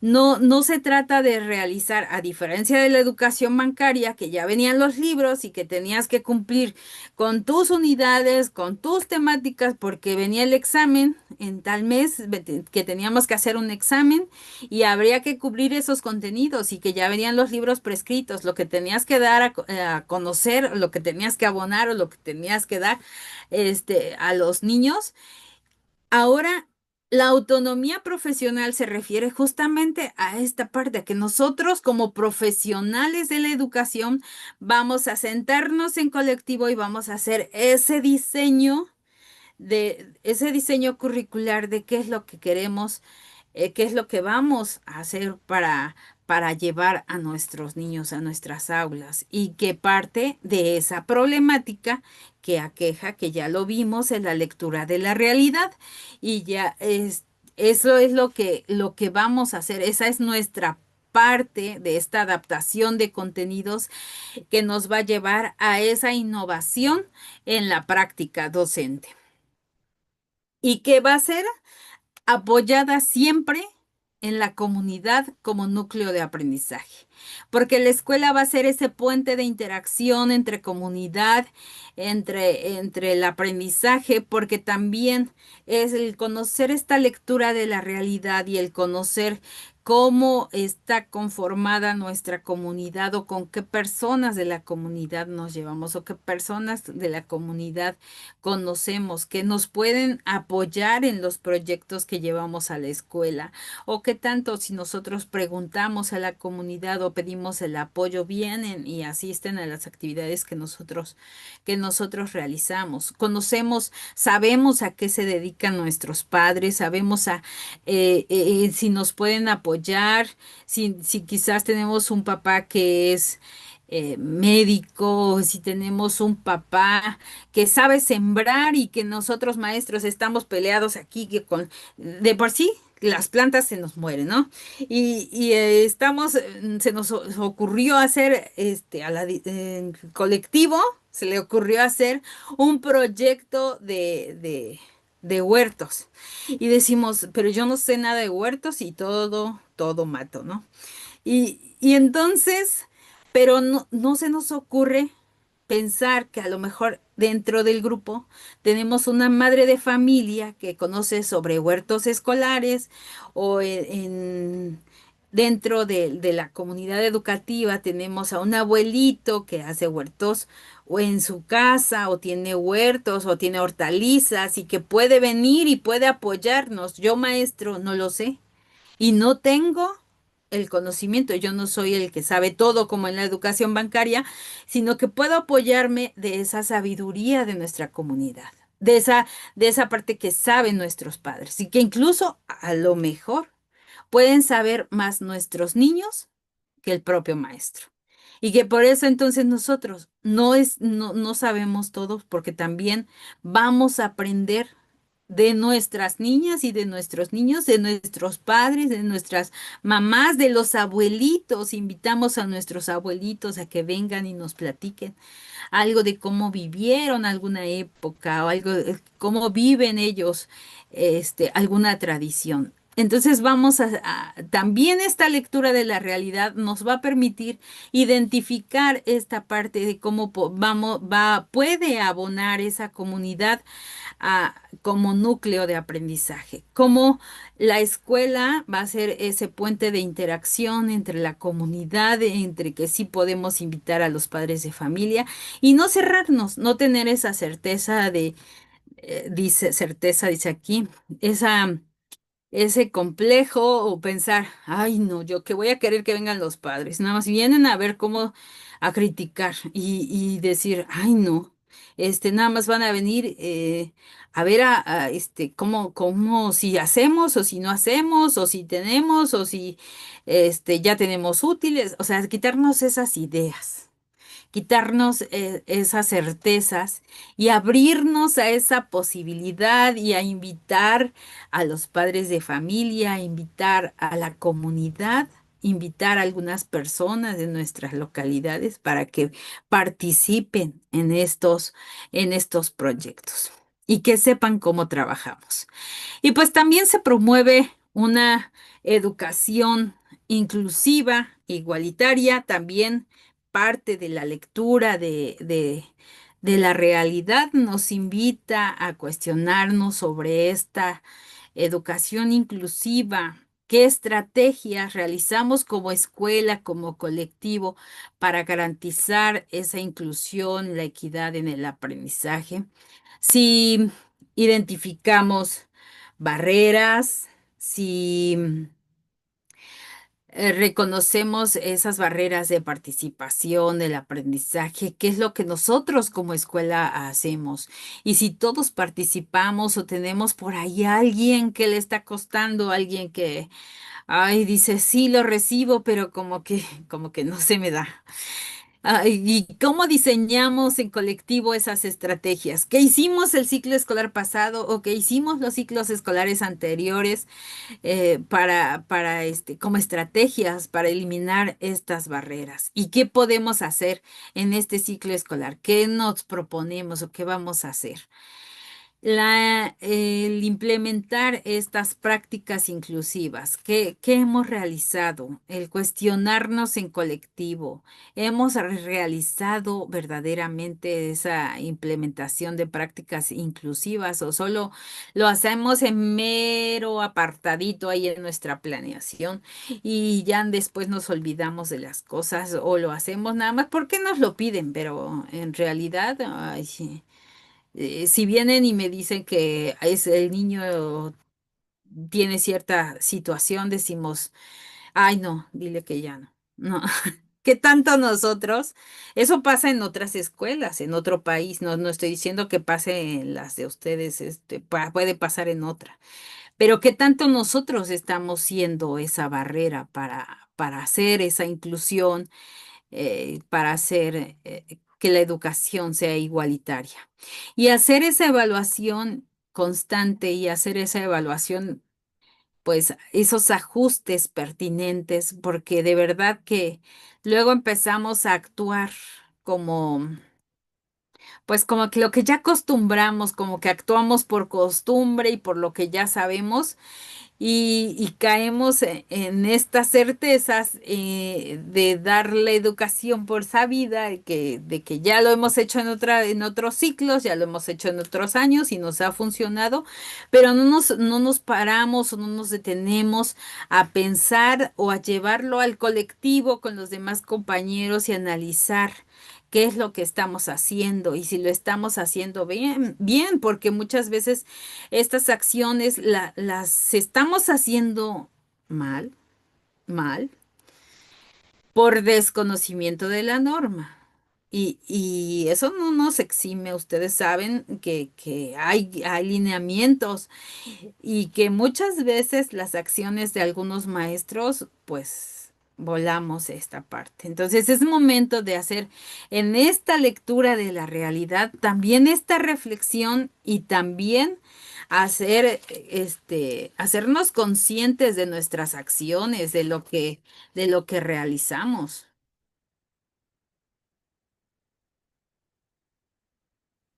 No, no se trata de realizar, a diferencia de la educación bancaria, que ya venían los libros y que tenías que cumplir con tus unidades, con tus temáticas, porque venía el examen en tal mes, que teníamos que hacer un examen y habría que cubrir esos contenidos y que ya venían los libros prescritos, lo que tenías que dar a conocer, lo que tenías que abonar o lo que tenías que dar a los niños. Ahora, la autonomía profesional se refiere justamente a esta parte, a que nosotros como profesionales de la educación vamos a sentarnos en colectivo y vamos a hacer ese diseño curricular de qué es lo que queremos, qué es lo que vamos a hacer para llevar a nuestros niños a nuestras aulas y que parte de esa problemática que aqueja, que ya lo vimos en la lectura de la realidad y ya eso es lo que vamos a hacer, esa es nuestra parte de esta adaptación de contenidos que nos va a llevar a esa innovación en la práctica docente y que va a ser apoyada siempre en la comunidad como núcleo de aprendizaje, porque la escuela va a ser ese puente de interacción entre comunidad, entre el aprendizaje, porque también es el conocer esta lectura de la realidad y el conocer cómo está conformada nuestra comunidad o con qué personas de la comunidad nos llevamos o qué personas de la comunidad conocemos que nos pueden apoyar en los proyectos que llevamos a la escuela o qué tanto si nosotros preguntamos a la comunidad o pedimos el apoyo vienen y asisten a las actividades que nosotros realizamos. Conocemos, sabemos a qué se dedican nuestros padres, sabemos si nos pueden apoyar, si quizás tenemos un papá que es médico, si tenemos un papá que sabe sembrar y que nosotros maestros estamos peleados aquí que de por sí las plantas se nos mueren, ¿no? Se nos ocurrió hacer, en colectivo, se le ocurrió hacer un proyecto de huertos. Y decimos, pero yo no sé nada de huertos y todo mato, ¿no? Y entonces, pero no se nos ocurre pensar que a lo mejor dentro del grupo tenemos una madre de familia que conoce sobre huertos escolares o dentro de la comunidad educativa tenemos a un abuelito que hace huertos o en su casa o tiene huertos o tiene hortalizas y que puede venir y puede apoyarnos. Yo, maestro, no lo sé y no tengo el conocimiento, yo no soy el que sabe todo como en la educación bancaria, sino que puedo apoyarme de esa sabiduría de nuestra comunidad, de esa parte que saben nuestros padres y que incluso a lo mejor pueden saber más nuestros niños que el propio maestro. Y que por eso entonces nosotros no sabemos todos, porque también vamos a aprender de nuestras niñas y de nuestros niños, de nuestros padres, de nuestras mamás, de los abuelitos. Invitamos a nuestros abuelitos a que vengan y nos platiquen algo de cómo vivieron alguna época o algo de cómo viven ellos, alguna tradición. Entonces también esta lectura de la realidad nos va a permitir identificar esta parte de cómo puede abonar esa comunidad como núcleo de aprendizaje, cómo la escuela va a ser ese puente de interacción entre la comunidad, entre que sí podemos invitar a los padres de familia y no cerrarnos, no tener esa certeza dice aquí, ese complejo o pensar, ay no, yo que voy a querer que vengan los padres, nada más vienen a ver cómo, a criticar y decir, ay no, nada más van a venir a ver cómo si hacemos o si no hacemos o si tenemos o si ya tenemos útiles, o sea, quitarnos esas ideas, quitarnos esas certezas y abrirnos a esa posibilidad y a invitar a los padres de familia, a invitar a la comunidad, invitar a algunas personas de nuestras localidades para que participen en estos proyectos y que sepan cómo trabajamos. Y pues también se promueve una educación inclusiva, igualitaria, también parte de la lectura de la realidad nos invita a cuestionarnos sobre esta educación inclusiva. ¿Qué estrategias realizamos como escuela, como colectivo, para garantizar esa inclusión, la equidad en el aprendizaje? Si identificamos barreras, si reconocemos esas barreras de participación, del aprendizaje, qué es lo que nosotros como escuela hacemos. Y si todos participamos o tenemos por ahí alguien que le está costando, alguien que, ay, dice, sí, lo recibo, pero como que no se me da. ¿Y cómo diseñamos en colectivo esas estrategias? ¿Qué hicimos el ciclo escolar pasado o qué hicimos los ciclos escolares anteriores como estrategias para eliminar estas barreras? ¿Y qué podemos hacer en este ciclo escolar? ¿Qué nos proponemos o qué vamos a hacer? El implementar estas prácticas inclusivas, ¿qué hemos realizado? El cuestionarnos en colectivo. ¿Hemos realizado verdaderamente esa implementación de prácticas inclusivas o solo lo hacemos en mero apartadito ahí en nuestra planeación y ya después nos olvidamos de las cosas o lo hacemos nada más porque nos lo piden, pero en realidad, ay, sí, si vienen y me dicen que es el niño tiene cierta situación, decimos, ay, no, dile que ya no. No, ¿qué tanto nosotros? Eso pasa en otras escuelas, en otro país. No, no estoy diciendo que pase en las de ustedes, puede pasar en otra. Pero ¿qué tanto nosotros estamos siendo esa barrera para hacer esa inclusión, para hacer que la educación sea igualitaria? Y hacer esa evaluación constante y hacer esa evaluación, pues esos ajustes pertinentes, porque de verdad que luego empezamos a actuar como, pues como que lo que ya acostumbramos, como que actuamos por costumbre y por lo que ya sabemos y caemos en estas certezas de dar la educación por sabida, de que ya lo hemos hecho en otros ciclos, ya lo hemos hecho en otros años y nos ha funcionado, pero no nos paramos o no nos detenemos a pensar o a llevarlo al colectivo con los demás compañeros y analizar qué es lo que estamos haciendo y si lo estamos haciendo bien, bien, porque muchas veces estas acciones las estamos haciendo mal, mal, por desconocimiento de la norma. Y eso no nos exime. Ustedes saben que hay lineamientos y que muchas veces las acciones de algunos maestros, pues volamos esta parte. Entonces es momento de hacer en esta lectura de la realidad también esta reflexión y también hacernos conscientes de nuestras acciones, de lo que realizamos.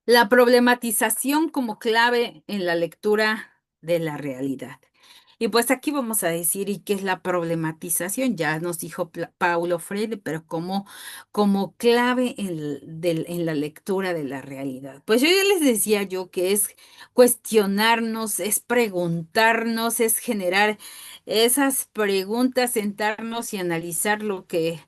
La problematización como clave en la lectura de la realidad. Y pues aquí vamos a decir, ¿y qué es la problematización? Ya nos dijo Paulo Freire, pero como clave en la lectura de la realidad. Pues yo ya les decía yo que es cuestionarnos, es preguntarnos, es generar esas preguntas, sentarnos y analizar lo que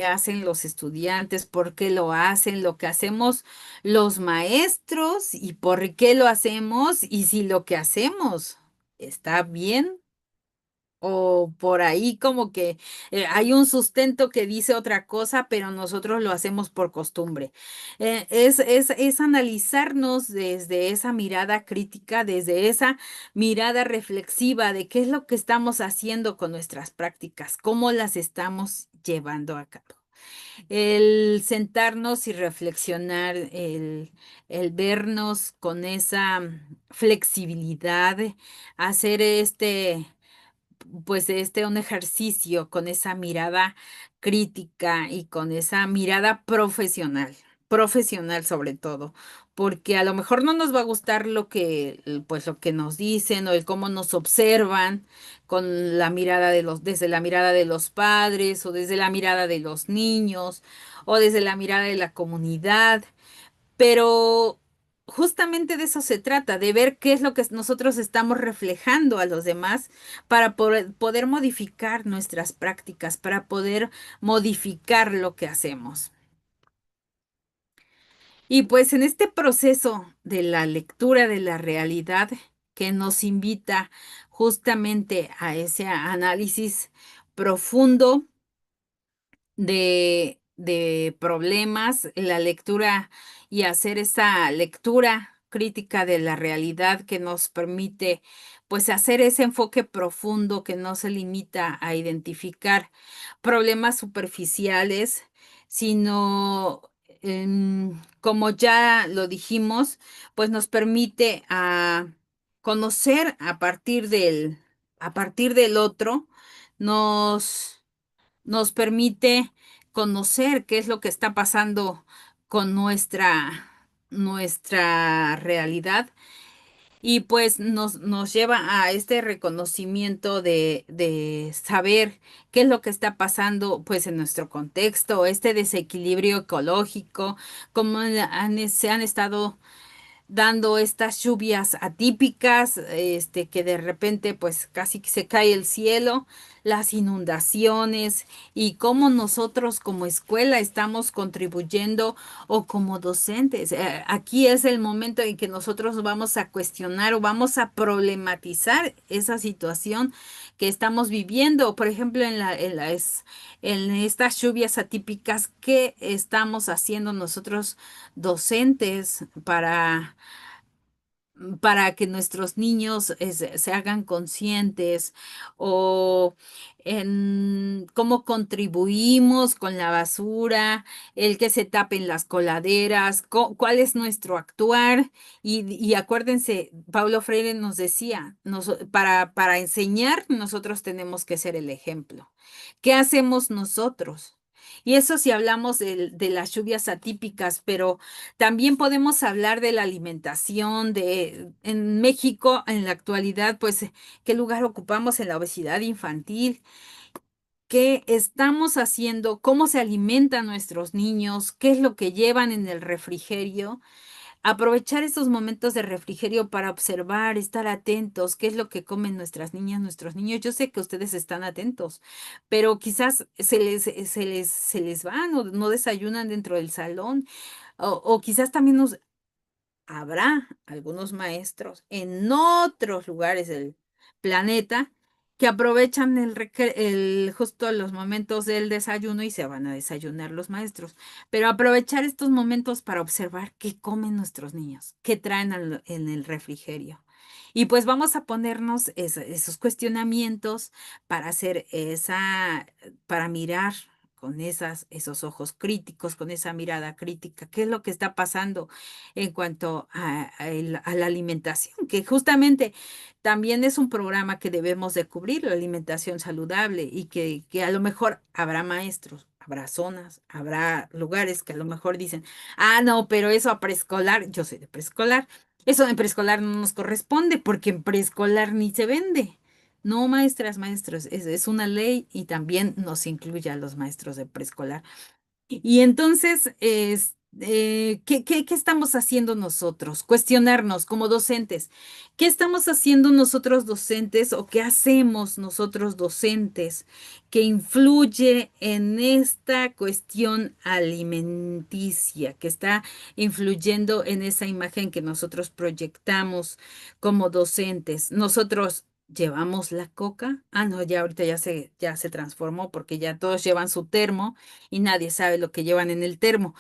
hacen los estudiantes, por qué lo hacen, lo que hacemos los maestros y por qué lo hacemos y si lo que hacemos está bien o por ahí como que hay un sustento que dice otra cosa, pero nosotros lo hacemos por costumbre. Es analizarnos desde esa mirada crítica, desde esa mirada reflexiva de qué es lo que estamos haciendo con nuestras prácticas, cómo las estamos llevando a cabo. El sentarnos y reflexionar, el vernos con esa flexibilidad, hacer pues un ejercicio con esa mirada crítica y con esa mirada profesional sobre todo, porque a lo mejor no nos va a gustar pues lo que nos dicen o el cómo nos observan con la mirada desde la mirada de los padres o desde la mirada de los niños o desde la mirada de la comunidad, pero justamente de eso se trata, de ver qué es lo que nosotros estamos reflejando a los demás para poder modificar nuestras prácticas, para poder modificar lo que hacemos. Y pues en este proceso de la lectura de la realidad que nos invita justamente a ese análisis profundo, de problemas, la lectura y hacer esa lectura crítica de la realidad que nos permite pues hacer ese enfoque profundo que no se limita a identificar problemas superficiales, sino, como ya lo dijimos, pues nos permite conocer a partir del otro, nos, nos permite conocer qué es lo que está pasando con nuestra realidad y pues nos lleva a este reconocimiento de saber qué es lo que está pasando pues en nuestro contexto, este desequilibrio ecológico, cómo se han estado dando estas lluvias atípicas, que de repente pues casi que se cae el cielo, las inundaciones y cómo nosotros como escuela estamos contribuyendo o como docentes. Aquí es el momento en que nosotros vamos a cuestionar o vamos a problematizar esa situación que estamos viviendo. Por ejemplo, en estas lluvias atípicas, ¿qué estamos haciendo nosotros docentes para que nuestros niños se hagan conscientes o en cómo contribuimos con la basura, el que se tapen las coladeras, cuál es nuestro actuar? Y acuérdense, Paulo Freire nos decía, para enseñar nosotros tenemos que ser el ejemplo. ¿Qué hacemos nosotros? Y eso si hablamos de las lluvias atípicas, pero también podemos hablar de la alimentación, en México, en la actualidad, pues, qué lugar ocupamos en la obesidad infantil, qué estamos haciendo, cómo se alimentan nuestros niños, qué es lo que llevan en el refrigerio. Aprovechar estos momentos de refrigerio para observar, estar atentos, qué es lo que comen nuestras niñas, nuestros niños. Yo sé que ustedes están atentos, pero quizás se les van o no desayunan dentro del salón. O quizás también habrá algunos maestros en otros lugares del planeta que aprovechan justo los momentos del desayuno y se van a desayunar los maestros. Pero aprovechar estos momentos para observar qué comen nuestros niños, qué traen en el refrigerio. Y pues vamos a ponernos esos cuestionamientos para para mirar con esos ojos críticos, con esa mirada crítica, qué es lo que está pasando en cuanto a la alimentación, que justamente también es un programa que debemos de cubrir, la alimentación saludable, y que a lo mejor habrá maestros, habrá zonas, habrá lugares que a lo mejor dicen, ah, no, pero eso a preescolar, yo soy de preescolar, eso en preescolar no nos corresponde porque en preescolar ni se vende. No, maestras, maestros, es una ley y también nos incluye a los maestros de preescolar. Y entonces, ¿qué estamos haciendo nosotros? Cuestionarnos como docentes. ¿Qué estamos haciendo nosotros docentes o qué hacemos nosotros docentes que influye en esta cuestión alimenticia, que está influyendo en esa imagen que nosotros proyectamos como docentes? Nosotros llevamos la coca. Ah, no, ya ahorita ya se transformó porque ya todos llevan su termo y nadie sabe lo que llevan en el termo.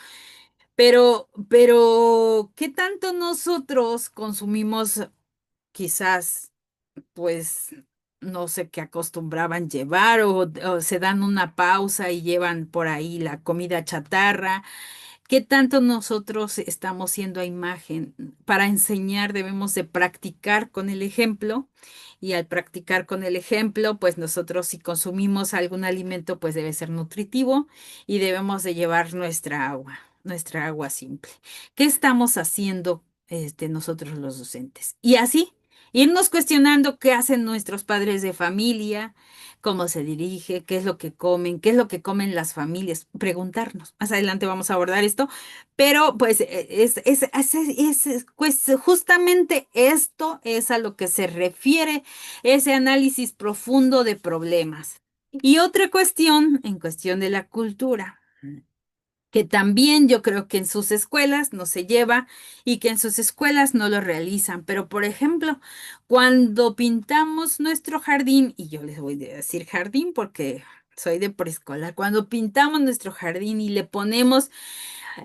Pero, ¿qué tanto nosotros consumimos quizás, pues, no sé qué acostumbraban llevar o se dan una pausa y llevan por ahí la comida chatarra? ¿Qué tanto nosotros estamos siendo a imagen? Para enseñar debemos de practicar con el ejemplo y al practicar con el ejemplo, pues nosotros si consumimos algún alimento, pues debe ser nutritivo y debemos de llevar nuestra agua simple. ¿Qué estamos haciendo nosotros los docentes? Y así, irnos cuestionando qué hacen nuestros padres de familia, cómo se dirige, qué es lo que comen, qué es lo que comen las familias, preguntarnos. Más adelante vamos a abordar esto, pero pues pues, justamente esto es a lo que se refiere ese análisis profundo de problemas. Y otra cuestión, en cuestión de la cultura, que también yo creo que en sus escuelas no se lleva y que en sus escuelas no lo realizan. Pero, por ejemplo, cuando pintamos nuestro jardín, y yo les voy a decir jardín porque soy de preescolar, cuando pintamos nuestro jardín y le ponemos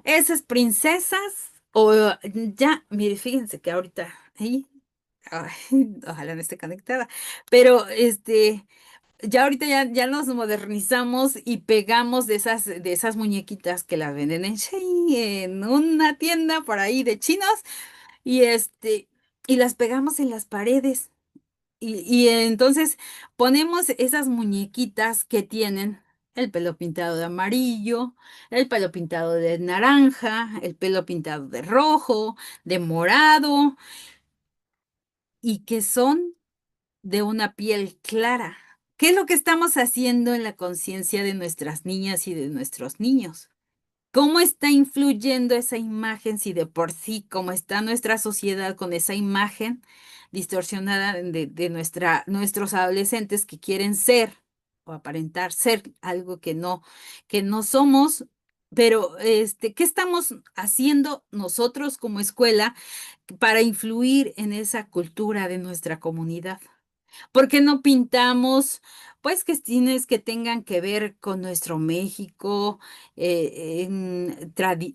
esas princesas, o ya, mire, fíjense que ahorita, ahí, ay, ojalá no esté conectada, pero ya ahorita ya nos modernizamos y pegamos de esas muñequitas que las venden en Shein, en una tienda por ahí de chinos, y y las pegamos en las paredes. Y entonces ponemos esas muñequitas que tienen el pelo pintado de amarillo, el pelo pintado de naranja, el pelo pintado de rojo, de morado, y que son de una piel clara. ¿Qué es lo que estamos haciendo en la conciencia de nuestras niñas y de nuestros niños? ¿Cómo está influyendo esa imagen si de por sí, cómo está nuestra sociedad con esa imagen distorsionada nuestros adolescentes que quieren ser o aparentar ser algo que no somos? Pero, ¿qué estamos haciendo nosotros como escuela para influir en esa cultura de nuestra comunidad? ¿Por qué no pintamos, pues, tienes que tengan que ver con nuestro México,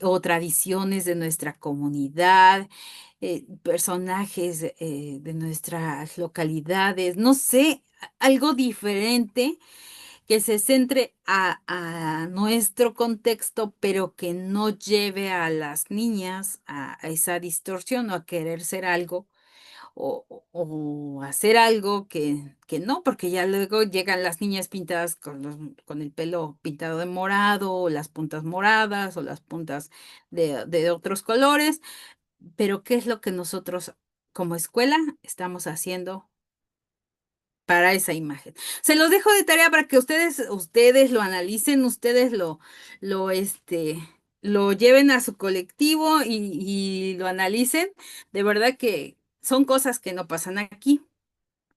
o tradiciones de nuestra comunidad, personajes de nuestras localidades, no sé, algo diferente que se centre a nuestro contexto, pero que no lleve a las niñas a esa distorsión o a querer ser algo o hacer algo que no, porque ya luego llegan las niñas pintadas con el pelo pintado de morado, o las puntas moradas, o las puntas de otros colores, pero ¿qué es lo que nosotros como escuela estamos haciendo para esa imagen? Se los dejo de tarea para que ustedes lo analicen, lo, este, lo lleven a su colectivo y lo analicen. De verdad que son cosas que no pasan aquí,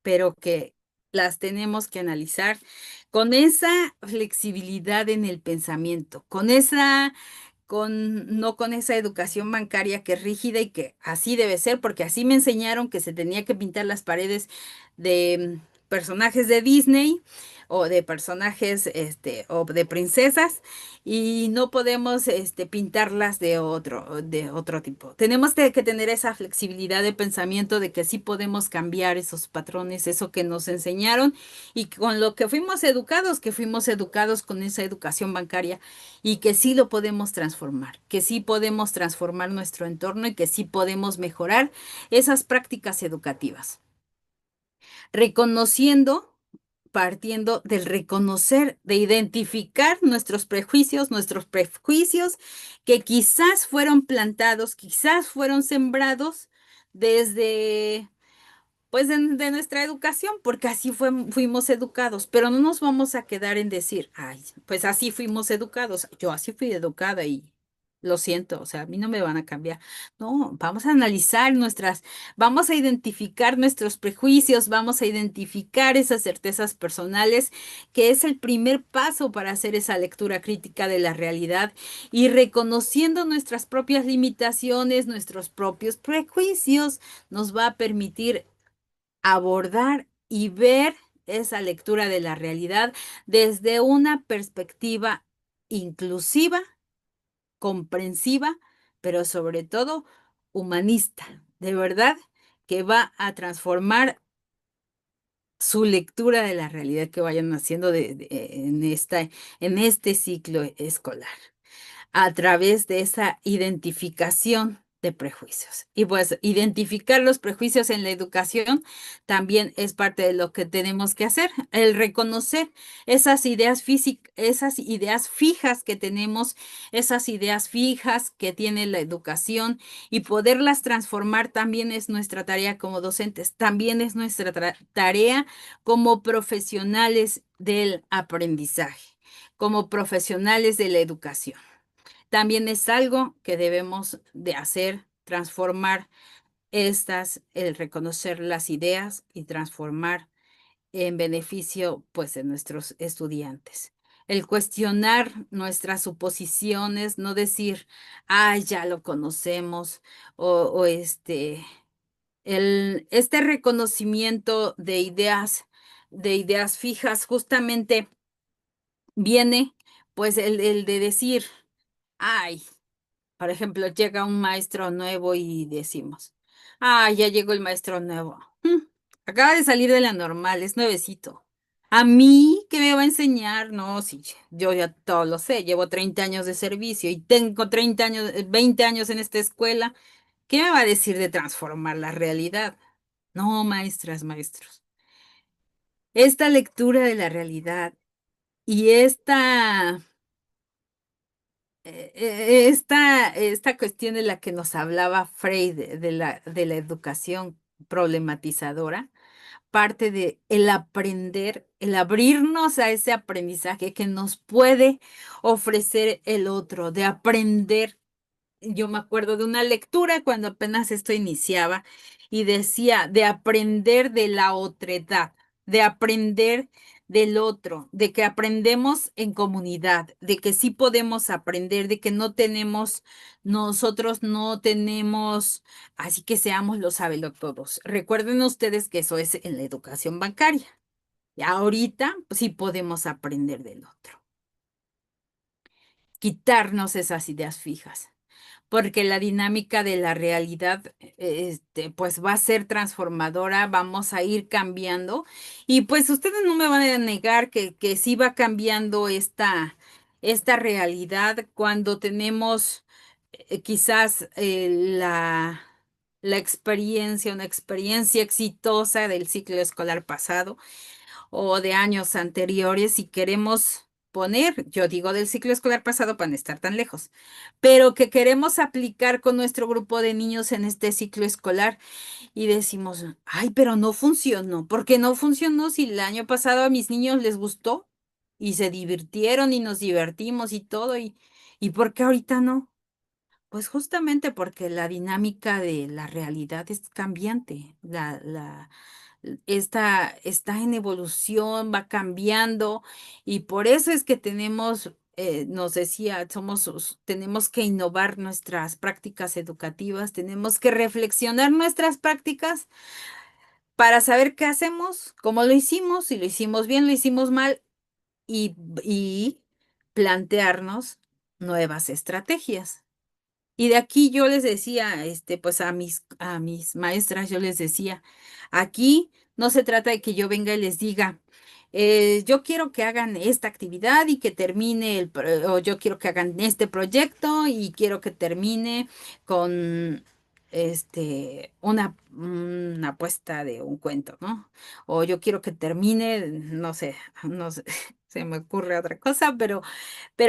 pero que las tenemos que analizar con esa flexibilidad en el pensamiento, no con esa educación bancaria que es rígida y que así debe ser, porque así me enseñaron que se tenía que pintar las paredes de personajes de Disney o de personajes, o de princesas, y no podemos, pintarlas de otro tipo. Tenemos que tener esa flexibilidad de pensamiento de que sí podemos cambiar esos patrones, eso que nos enseñaron y con lo que fuimos educados con esa educación bancaria y que sí lo podemos transformar, que sí podemos transformar nuestro entorno y que sí podemos mejorar esas prácticas educativas, reconociendo, partiendo del reconocer, de identificar nuestros prejuicios que quizás fueron plantados, quizás fueron sembrados desde pues de nuestra educación, porque fuimos educados, pero no nos vamos a quedar en decir, ay, pues así fuimos educados, yo así fui educada y lo siento, o sea, a mí no me van a cambiar. No, vamos a analizar vamos a identificar nuestros prejuicios, vamos a identificar esas certezas personales, que es el primer paso para hacer esa lectura crítica de la realidad y reconociendo nuestras propias limitaciones, nuestros propios prejuicios, nos va a permitir abordar y ver esa lectura de la realidad desde una perspectiva inclusiva, comprensiva, pero sobre todo humanista, de verdad, que va a transformar su lectura de la realidad que vayan haciendo en este ciclo escolar a través de esa identificación de prejuicios. Y pues identificar los prejuicios en la educación también es parte de lo que tenemos que hacer, el reconocer esas ideas físicas, esas ideas fijas que tenemos, esas ideas fijas que tiene la educación y poderlas transformar también es nuestra tarea como docentes, también es nuestra tarea como profesionales del aprendizaje, como profesionales de la educación. También es algo que debemos de hacer, transformar el reconocer las ideas y transformar en beneficio, pues, de nuestros estudiantes. El cuestionar nuestras suposiciones, no decir, ay, ya lo conocemos, o este reconocimiento de ideas fijas, justamente viene, pues, el de decir, ay, por ejemplo, llega un maestro nuevo y decimos, ah, ya llegó el maestro nuevo. Acaba de salir de la normal, es nuevecito. A mí, ¿qué me va a enseñar? No, sí, yo ya todo lo sé, llevo 30 años de servicio y tengo 30 años, 20 años en esta escuela. ¿Qué me va a decir de transformar la realidad? No, maestras, maestros. Esta lectura de la realidad y esta cuestión de la que nos hablaba Freud, de la educación problematizadora, parte de el aprender, el abrirnos a ese aprendizaje que nos puede ofrecer el otro, de aprender. Yo me acuerdo de una lectura cuando apenas esto iniciaba y decía de aprender de la otredad, de aprender del otro, de que aprendemos en comunidad, de que sí podemos aprender, de que nosotros no tenemos, así que seamos los todos. Recuerden ustedes que eso es en la educación bancaria. Y ahorita pues, sí podemos aprender del otro, quitarnos esas ideas fijas porque la dinámica de la realidad, pues va a ser transformadora, vamos a ir cambiando y pues ustedes no me van a negar que sí va cambiando esta realidad cuando tenemos quizás la experiencia, una experiencia exitosa del ciclo escolar pasado o de años anteriores y queremos poner, yo digo del ciclo escolar pasado para no estar tan lejos, pero que queremos aplicar con nuestro grupo de niños en este ciclo escolar y decimos, ay, pero no funcionó. ¿Por qué no funcionó si el año pasado a mis niños les gustó y se divirtieron y nos divertimos y todo? ¿Y por qué ahorita no? Pues justamente porque la dinámica de la realidad es cambiante, está en evolución, va cambiando y por eso es que nos decía, tenemos que innovar nuestras prácticas educativas, tenemos que reflexionar nuestras prácticas para saber qué hacemos, cómo lo hicimos, si lo hicimos bien, lo hicimos mal y plantearnos nuevas estrategias. Y de aquí yo les decía, pues a mis maestras, yo les decía, aquí no se trata de que yo venga y les diga, yo quiero que hagan esta actividad y que termine o yo quiero que hagan este proyecto y quiero que termine con una apuesta de un cuento, ¿no? O yo quiero que termine, no sé, se me ocurre otra cosa, pero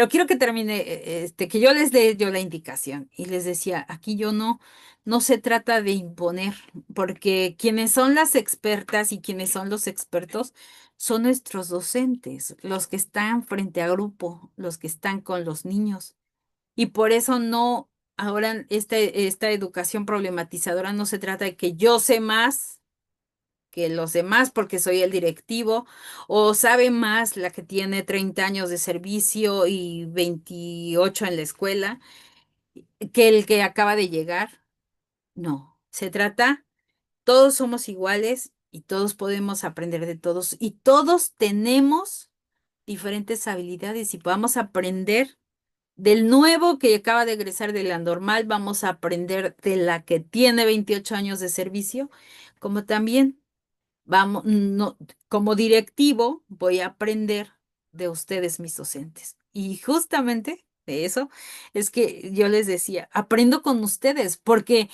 quiero que termine, que yo les dé yo la indicación. Y les decía, aquí yo no se trata de imponer, porque quienes son las expertas y quienes son los expertos son nuestros docentes, los que están frente a grupo, los que están con los niños. Y por eso no, ahora esta educación problematizadora no se trata de que yo sé más que los demás porque soy el directivo, o sabe más la que tiene 30 años de servicio y 28 en la escuela que el que acaba de llegar. No, se trata, todos somos iguales y todos podemos aprender de todos y todos tenemos diferentes habilidades y vamos a aprender del nuevo que acaba de egresar de la normal, vamos a aprender de la que tiene 28 años de servicio, como también vamos, no, como directivo voy a aprender de ustedes, mis docentes. Y justamente de eso es que yo les decía, aprendo con ustedes, porque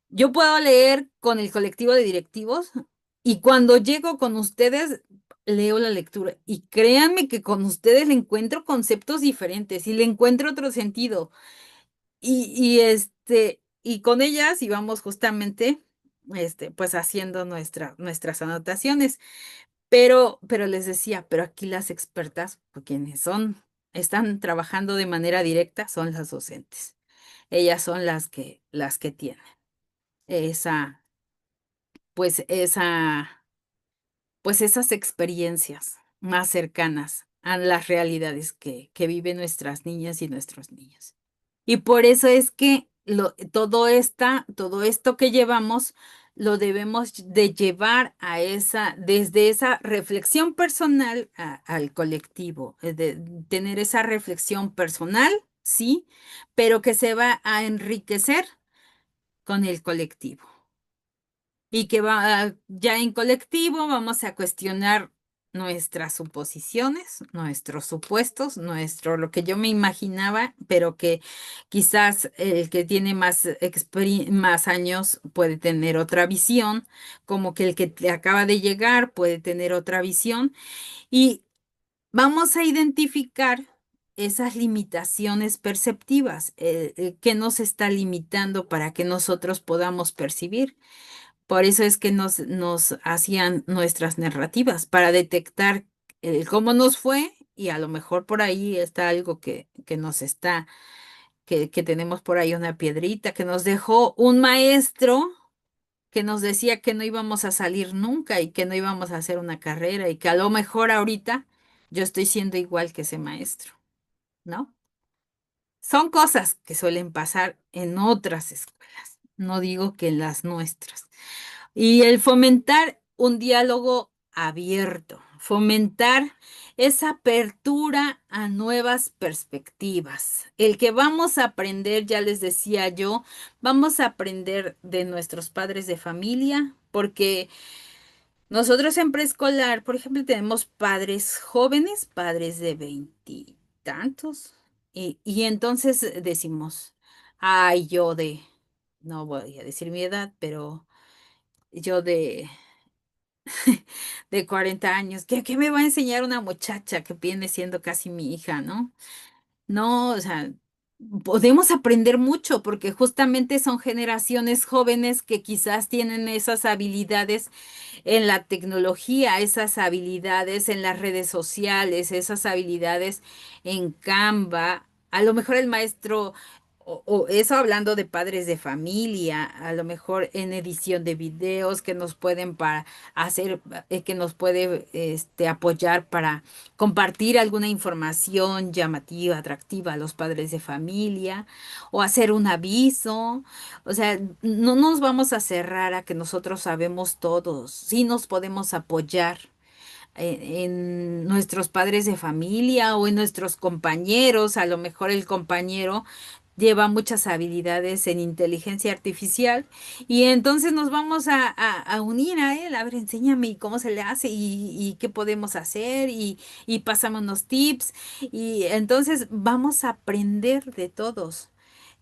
yo puedo leer con el colectivo de directivos y cuando llego con ustedes, leo la lectura. Y créanme que con ustedes le encuentro conceptos diferentes y le encuentro otro sentido. Y con ellas íbamos justamente, pues haciendo nuestras anotaciones. Pero les decía, pero aquí las expertas, pues, quienes están trabajando de manera directa, son las docentes. Ellas son las que tienen esa, pues esa, pues esas experiencias más cercanas a las realidades que viven nuestras niñas y nuestros niños. Y por eso es que todo esto que llevamos lo debemos de llevar desde esa reflexión personal al colectivo, de tener esa reflexión personal, sí, pero que se va a enriquecer con el colectivo. Y que ya en colectivo vamos a cuestionar. nuestras suposiciones, nuestros supuestos, lo que yo me imaginaba, pero que quizás el que tiene más años puede tener otra visión, como que el que te acaba de llegar puede tener otra visión, y vamos a identificar esas limitaciones perceptivas, que nos está limitando para que nosotros podamos percibir. Por eso es que nos hacían nuestras narrativas para detectar el cómo nos fue, y a lo mejor por ahí está algo que nos está, que tenemos por ahí una piedrita que nos dejó un maestro que nos decía que no íbamos a salir nunca y que no íbamos a hacer una carrera, y que a lo mejor ahorita yo estoy siendo igual que ese maestro, ¿no? Son cosas que suelen pasar en otras escuelas, no digo que en las nuestras. Y el fomentar un diálogo abierto, fomentar esa apertura a nuevas perspectivas. El que vamos a aprender, ya les decía yo, vamos a aprender de nuestros padres de familia, porque nosotros en preescolar, por ejemplo, tenemos padres jóvenes, padres de veintitantos, y entonces decimos, ay, no voy a decir mi edad, pero yo de 40 años, ¿qué me va a enseñar una muchacha que viene siendo casi mi hija, ¿no? No, o sea, podemos aprender mucho porque justamente son generaciones jóvenes que quizás tienen esas habilidades en la tecnología, esas habilidades en las redes sociales, esas habilidades en Canva. A lo mejor el maestro, o eso hablando de padres de familia, a lo mejor en edición de videos que nos pueden para hacer, que nos puede apoyar para compartir alguna información llamativa, atractiva a los padres de familia, o hacer un aviso. O sea, no nos vamos a cerrar a que nosotros sabemos todos, sí nos podemos apoyar en nuestros padres de familia o en nuestros compañeros. A lo mejor el compañero lleva muchas habilidades en inteligencia artificial, y entonces nos vamos a unir a él. A ver, enséñame y cómo se le hace y qué podemos hacer, y pasamos unos tips, y entonces vamos a aprender de todos.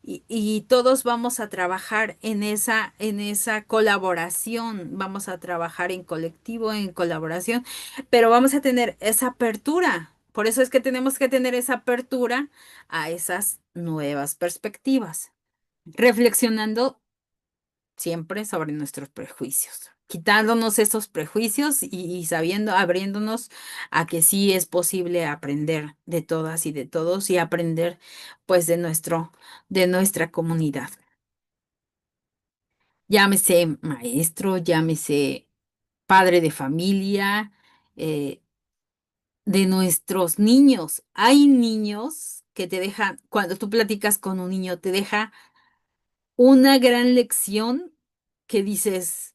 Y todos vamos a trabajar en esa colaboración, vamos a trabajar en colectivo, en colaboración, pero vamos a tener esa apertura. Por eso es que tenemos que tener esa apertura a esas nuevas perspectivas, reflexionando siempre sobre nuestros prejuicios, quitándonos esos prejuicios y sabiendo, abriéndonos a que sí es posible aprender de todas y de todos, y aprender pues de nuestra comunidad. Llámese maestro, llámese padre de familia, eh, de nuestros niños. Hay niños que te dejan, cuando tú platicas con un niño, te deja una gran lección que dices,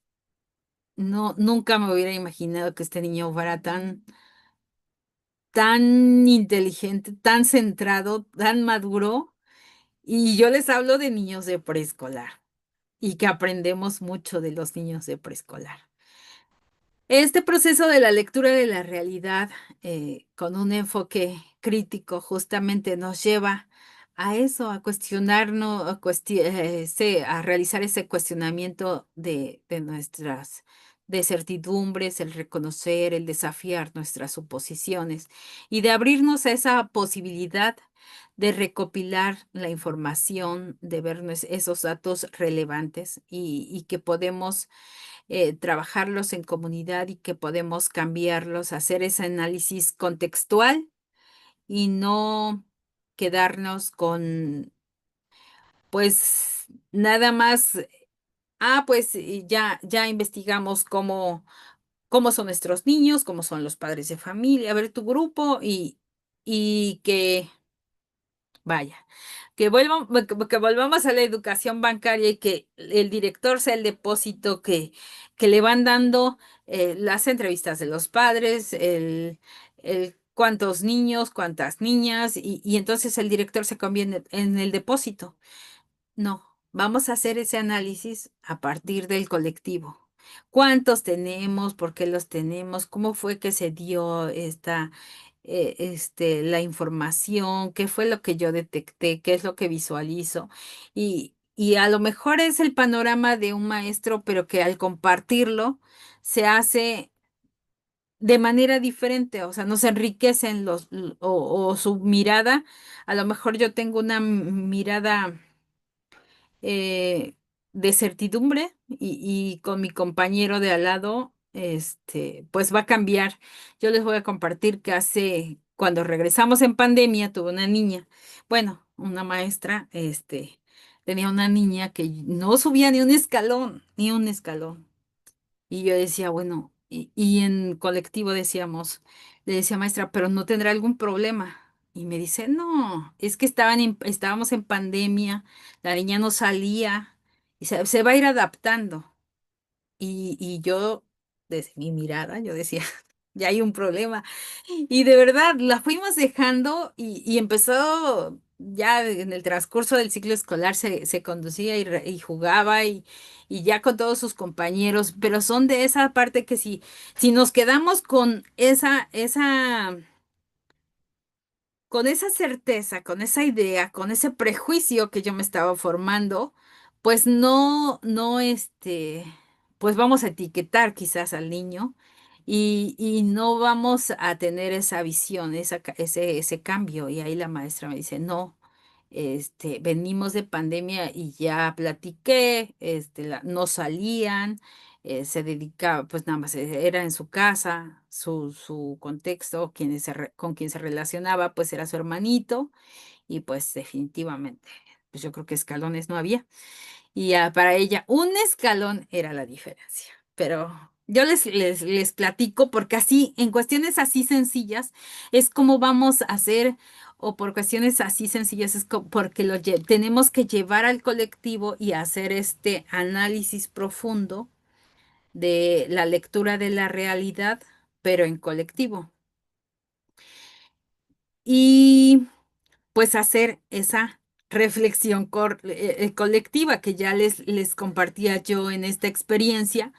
no, nunca me hubiera imaginado que este niño fuera tan inteligente, tan centrado, tan maduro. Y yo les hablo de niños de preescolar, y que aprendemos mucho de los niños de preescolar. Este proceso de la lectura de la realidad, con un enfoque crítico, justamente nos lleva a eso, a cuestionarnos, a realizar ese cuestionamiento de nuestras de certidumbres, el reconocer, el desafiar nuestras suposiciones, y de abrirnos a esa posibilidad de recopilar la información, de ver esos datos relevantes, y que podemos trabajarlos en comunidad, y que podemos cambiarlos, hacer ese análisis contextual, y no quedarnos con, pues, nada más, pues ya investigamos cómo son nuestros niños, cómo son los padres de familia, a ver tu grupo, y que vaya, que volvamos a la educación bancaria, y que el director sea el depósito que le van dando las entrevistas de los padres, el cuántos niños, cuántas niñas, y entonces el director se convierte en el depósito. No, vamos a hacer ese análisis a partir del colectivo. ¿Cuántos tenemos? ¿Por qué los tenemos? ¿Cómo fue que se dio la información? ¿Qué fue lo que yo detecté? ¿Qué es lo que visualizo? Y a lo mejor es el panorama de un maestro, pero que al compartirlo se hace de manera diferente, o sea, nos enriquecen o su mirada. A lo mejor yo tengo una mirada de certidumbre y con mi compañero de al lado, pues va a cambiar. Yo les voy a compartir que cuando regresamos en pandemia, tuve una niña, bueno, una maestra, tenía una niña que no subía ni un escalón, ni un escalón. Y yo decía, bueno, y en colectivo decíamos, le decía maestra, pero no tendrá algún problema. Y me dice, no, es que estábamos en pandemia, la niña no salía y se va a ir adaptando. Y yo, desde mi mirada, yo decía, ya hay un problema. Y de verdad, la fuimos dejando y empezó ya en el transcurso del ciclo escolar, se conducía y jugaba y ya con todos sus compañeros, pero son de esa parte que si nos quedamos con con esa certeza, con esa idea, con ese prejuicio que yo me estaba formando, pues pues vamos a etiquetar quizás al niño y no vamos a tener esa visión, ese cambio. Y ahí la maestra me dice, no, venimos de pandemia y ya platiqué, no salían, se dedicaba, pues nada más era en su casa, su contexto, con quien se relacionaba, pues era su hermanito, y pues definitivamente, pues yo creo que escalones no había. Y para ella, un escalón era la diferencia. Pero yo les platico porque así, en cuestiones así sencillas, es como vamos a hacer, o por cuestiones así sencillas, porque tenemos que llevar al colectivo y hacer este análisis profundo de la lectura de la realidad, pero en colectivo. Y pues hacer esa reflexión colectiva que ya les compartía yo en esta experiencia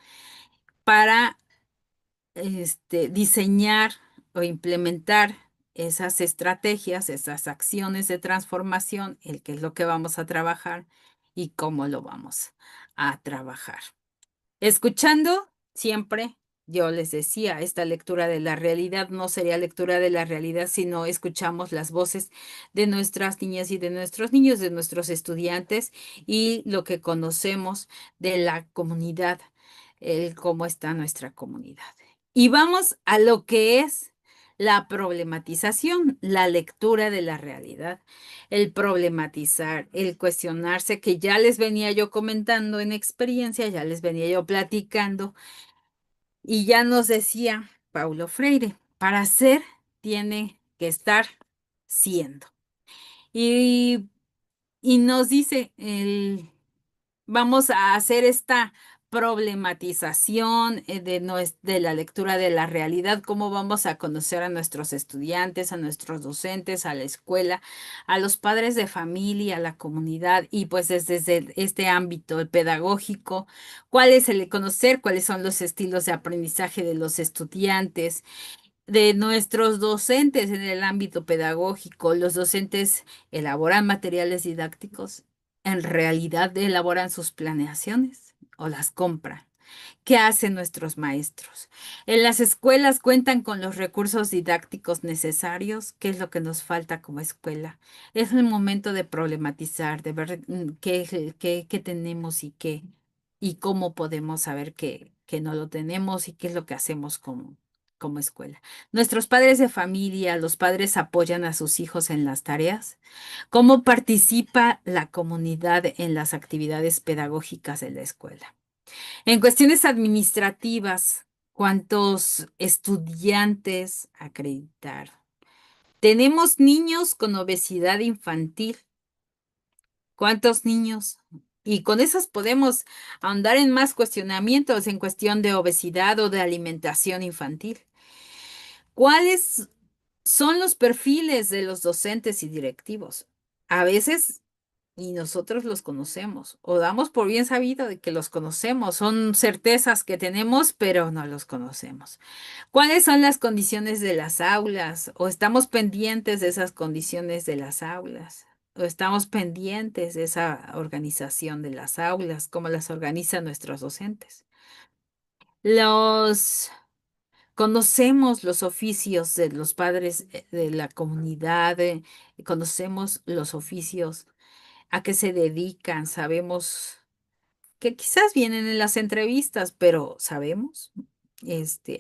para diseñar o implementar esas estrategias, esas acciones de transformación, el qué es lo que vamos a trabajar y cómo lo vamos a trabajar. Escuchando siempre, yo les decía, esta lectura de la realidad no sería lectura de la realidad si no escuchamos las voces de nuestras niñas y de nuestros niños, de nuestros estudiantes y lo que conocemos de la comunidad, el cómo está nuestra comunidad. Y vamos a lo que es la problematización, la lectura de la realidad, el problematizar, el cuestionarse, que ya les venía yo comentando en experiencia, ya les venía yo platicando, y ya nos decía Paulo Freire, para ser tiene que estar siendo. Y, y nos dice vamos a hacer esta problematización de la lectura de la realidad, cómo vamos a conocer a nuestros estudiantes, a nuestros docentes, a la escuela, a los padres de familia, a la comunidad y pues desde este ámbito el pedagógico, cuál es el conocer, cuáles son los estilos de aprendizaje de los estudiantes, de nuestros docentes en el ámbito pedagógico. Los docentes elaboran materiales didácticos, en realidad elaboran sus planeaciones o las compran. ¿Qué hacen nuestros maestros? En las escuelas cuentan con los recursos didácticos necesarios. ¿Qué es lo que nos falta como escuela? Es el momento de problematizar, de ver qué tenemos y cómo podemos saber que no lo tenemos y qué es lo que hacemos como escuela. Nuestros padres de familia, los padres apoyan a sus hijos en las tareas. ¿Cómo participa la comunidad en las actividades pedagógicas de la escuela? En cuestiones administrativas, ¿cuántos estudiantes acreditar? Tenemos niños con obesidad infantil. ¿Cuántos niños? Y con esas podemos ahondar en más cuestionamientos en cuestión de obesidad o de alimentación infantil. ¿Cuáles son los perfiles de los docentes y directivos? A veces y nosotros los conocemos, o damos por bien sabido de que los conocemos, son certezas que tenemos, pero no los conocemos. ¿Cuáles son las condiciones de las aulas? ¿O estamos pendientes de esas condiciones de las aulas? ¿O estamos pendientes de esa organización de las aulas, cómo las organizan nuestros docentes? Los Conocemos los oficios de los padres de la comunidad, conocemos los oficios a qué se dedican, sabemos que quizás vienen en las entrevistas, pero sabemos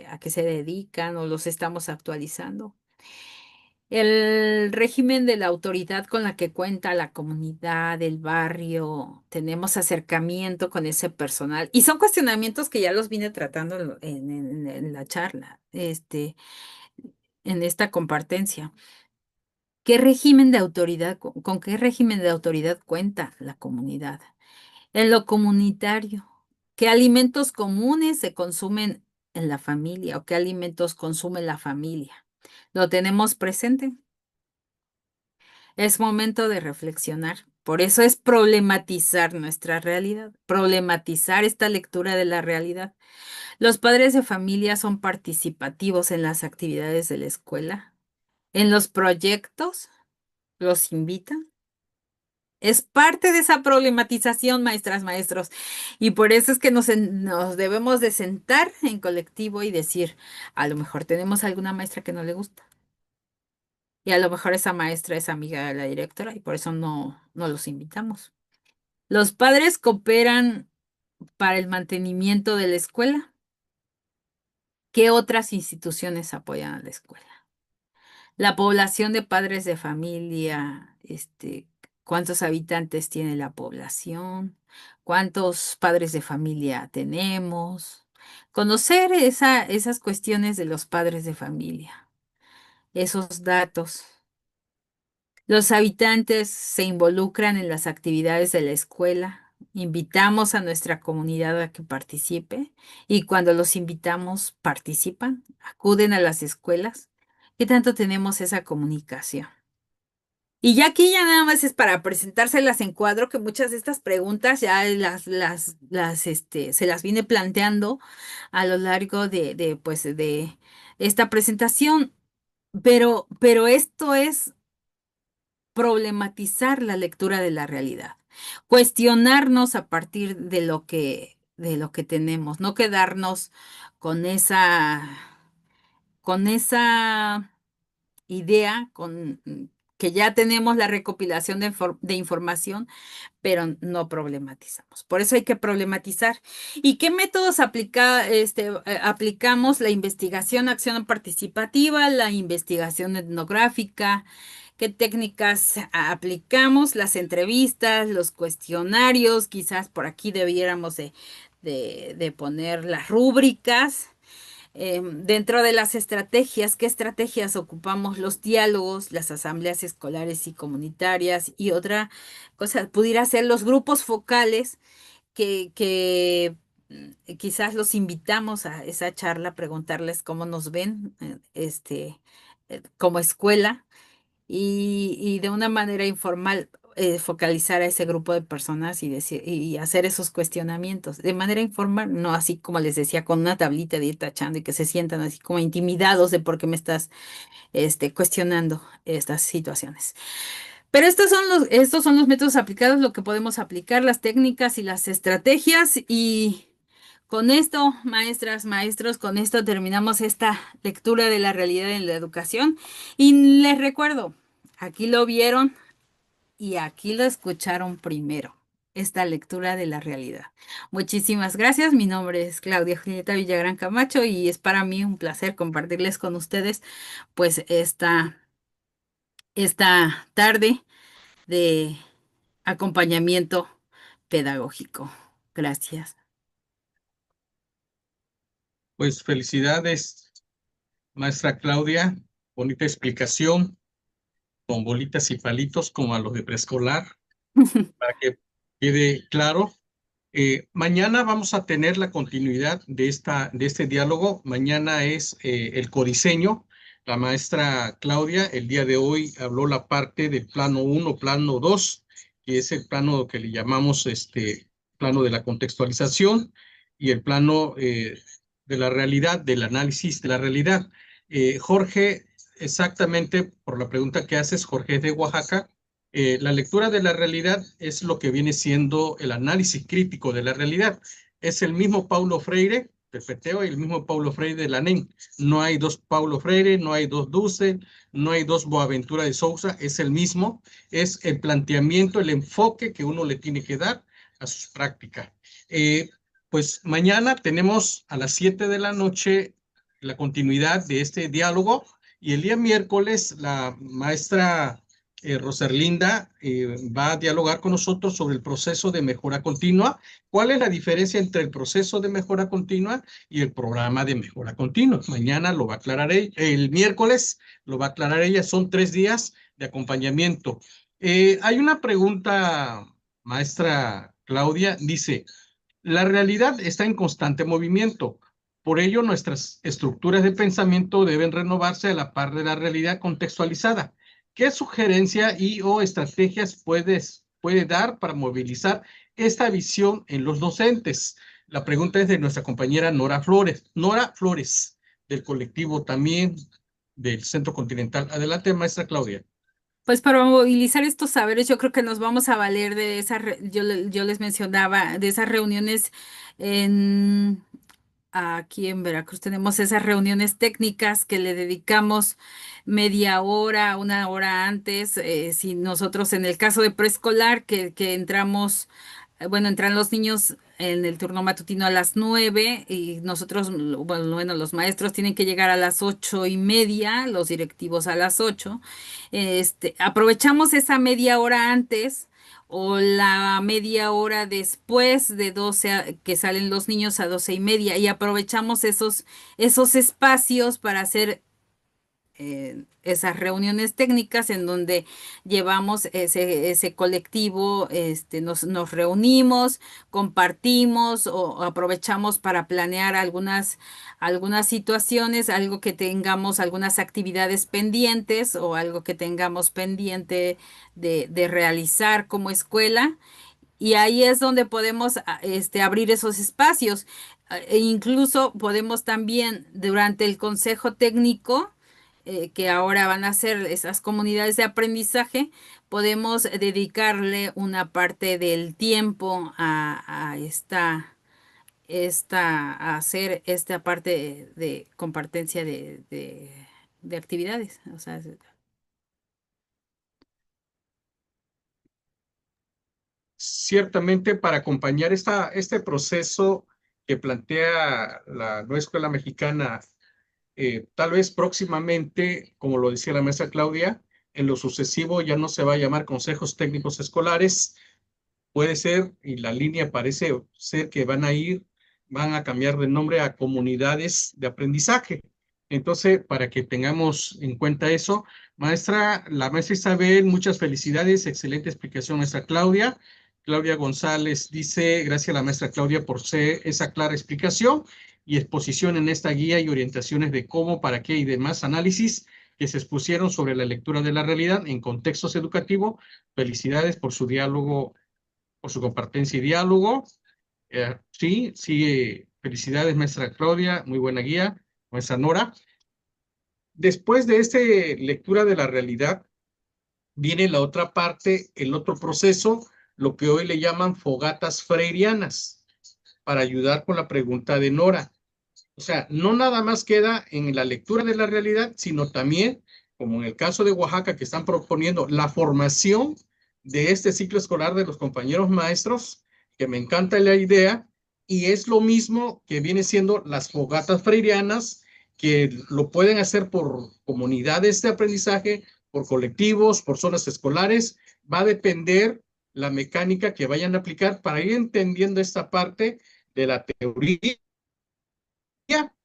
a qué se dedican o los estamos actualizando. El régimen de la autoridad con la que cuenta la comunidad, el barrio, tenemos acercamiento con ese personal y son cuestionamientos que ya los vine tratando en la charla, en esta compartencia. ¿Qué régimen de autoridad, con qué régimen de autoridad cuenta la comunidad? En lo comunitario, ¿qué alimentos comunes se consumen en la familia o qué alimentos consume la familia? ¿Lo tenemos presente? Es momento de reflexionar. Por eso es problematizar nuestra realidad, problematizar esta lectura de la realidad. Los padres de familia son participativos en las actividades de la escuela, en los proyectos, los invitan. Es parte de esa problematización, maestras, maestros, y por eso es que nos debemos de sentar en colectivo y decir, a lo mejor tenemos alguna maestra que no le gusta, y a lo mejor esa maestra es amiga de la directora y por eso no los invitamos. Los padres cooperan para el mantenimiento de la escuela. ¿Qué otras instituciones apoyan a la escuela? La población de padres de familia, cuántos habitantes tiene la población, cuántos padres de familia tenemos, conocer esas cuestiones de los padres de familia, esos datos. Los habitantes se involucran en las actividades de la escuela. Invitamos a nuestra comunidad a que participe y cuando los invitamos participan, acuden a las escuelas. ¿Qué tanto tenemos esa comunicación? Y ya aquí ya nada más es para presentárselas en cuadro, que muchas de estas preguntas ya se las vine planteando a lo largo pues, de esta presentación, pero esto es problematizar la lectura de la realidad, cuestionarnos a partir de lo que tenemos, no quedarnos con esa idea, que ya tenemos la recopilación de información, pero no problematizamos. Por eso hay que problematizar. ¿Y qué métodos aplicamos? La investigación, acción participativa, la investigación etnográfica. ¿Qué técnicas aplicamos? Las entrevistas, los cuestionarios, quizás por aquí debiéramos de poner las rúbricas. Dentro de las estrategias, ¿qué estrategias ocupamos? Los diálogos, las asambleas escolares y comunitarias y otra cosa, pudiera ser los grupos focales que quizás los invitamos a esa charla, preguntarles cómo nos ven, como escuela y de una manera informal focalizar a ese grupo de personas y hacer esos cuestionamientos de manera informal, no así como les decía, con una tablita de ir tachando y que se sientan así como intimidados de por qué me estás cuestionando estas situaciones. Pero estos son los métodos aplicados, lo que podemos aplicar, las técnicas y las estrategias. Y con esto, maestras, maestros, con esto terminamos esta lectura de la realidad en la educación. Y les recuerdo, aquí lo vieron y aquí lo escucharon primero, esta lectura de la realidad. Muchísimas gracias. Mi nombre es Claudia Julieta Villagrán Camacho y es para mí un placer compartirles con ustedes pues esta tarde de acompañamiento pedagógico. Gracias. Pues felicidades, maestra Claudia. Bonita explicación, con bolitas y palitos como a los de preescolar, para que quede claro. Mañana vamos a tener la continuidad de este diálogo. Mañana es el codiseño. La maestra Claudia el día de hoy habló la parte del plano 1, plano 2 que es el plano que le llamamos plano de la contextualización y el plano de la realidad, del análisis de la realidad. Jorge, exactamente por la pregunta que haces, Jorge es de Oaxaca. La lectura de la realidad es lo que viene siendo el análisis crítico de la realidad. Es el mismo Paulo Freire del PTO y el mismo Paulo Freire de la NEM. No hay dos Paulo Freire, no hay dos Dussel, no hay dos Boaventura de Sousa, es el mismo. Es el planteamiento, el enfoque que uno le tiene que dar a sus prácticas. Pues mañana tenemos a las 7 de la noche la continuidad de este diálogo y el día miércoles la maestra Roserlinda va a dialogar con nosotros sobre el proceso de mejora continua. ¿Cuál es la diferencia entre el proceso de mejora continua y el programa de mejora continua? Mañana lo va a aclarar ella, el miércoles lo va a aclarar ella, son 3 días de acompañamiento. Hay una pregunta, maestra Claudia, dice, la realidad está en constante movimiento. Por ello, nuestras estructuras de pensamiento deben renovarse a la par de la realidad contextualizada. ¿Qué sugerencia y o estrategias puede dar para movilizar esta visión en los docentes? La pregunta es de nuestra compañera Nora Flores. Nora Flores, del colectivo también del Centro Continental. Adelante, maestra Claudia. Pues para movilizar estos saberes, yo creo que nos vamos a valer de esa, yo les mencionaba, de esas reuniones en, aquí en Veracruz tenemos esas reuniones técnicas que le dedicamos media hora, una hora antes. Si nosotros en el caso de preescolar, que entramos, bueno, entran los niños en el turno matutino a las 9 y nosotros, bueno, los maestros tienen que llegar a las 8:30, los directivos a las 8. Aprovechamos esa media hora antes o la media hora después de 12 que salen los niños a 12:30 y aprovechamos esos espacios para hacer esas reuniones técnicas en donde llevamos ese colectivo, nos reunimos, compartimos o aprovechamos para planear algunas situaciones, algo que tengamos, algunas actividades pendientes o algo que tengamos pendiente de realizar como escuela. Y ahí es donde podemos abrir esos espacios. E incluso podemos también durante el consejo técnico, que ahora van a ser esas comunidades de aprendizaje, podemos dedicarle una parte del tiempo a hacer esta parte de compartencia de actividades. O sea, Ciertamente, para acompañar este proceso que plantea la nueva escuela mexicana, tal vez próximamente, como lo decía la maestra Claudia, en lo sucesivo ya no se va a llamar consejos técnicos escolares, puede ser, y la línea parece ser que van a cambiar de nombre a comunidades de aprendizaje. Entonces, para que tengamos en cuenta eso, la maestra Isabel, muchas felicidades, excelente explicación, maestra Claudia. Claudia González dice, gracias a la maestra Claudia por esa clara explicación y exposición en esta guía y orientaciones de cómo, para qué y demás análisis que se expusieron sobre la lectura de la realidad en contextos educativos. Felicidades por su diálogo, por su compartencia y diálogo. Sí, felicidades, maestra Claudia, muy buena guía, maestra Nora. Después de esta lectura de la realidad, viene la otra parte, el otro proceso, lo que hoy le llaman fogatas freirianas, para ayudar con la pregunta de Nora. O sea, no nada más queda en la lectura de la realidad, sino también, como en el caso de Oaxaca, que están proponiendo la formación de este ciclo escolar de los compañeros maestros, que me encanta la idea, y es lo mismo que viene siendo las fogatas freirianas, que lo pueden hacer por comunidades de aprendizaje, por colectivos, por zonas escolares. Va a depender la mecánica que vayan a aplicar para ir entendiendo esta parte de la teoría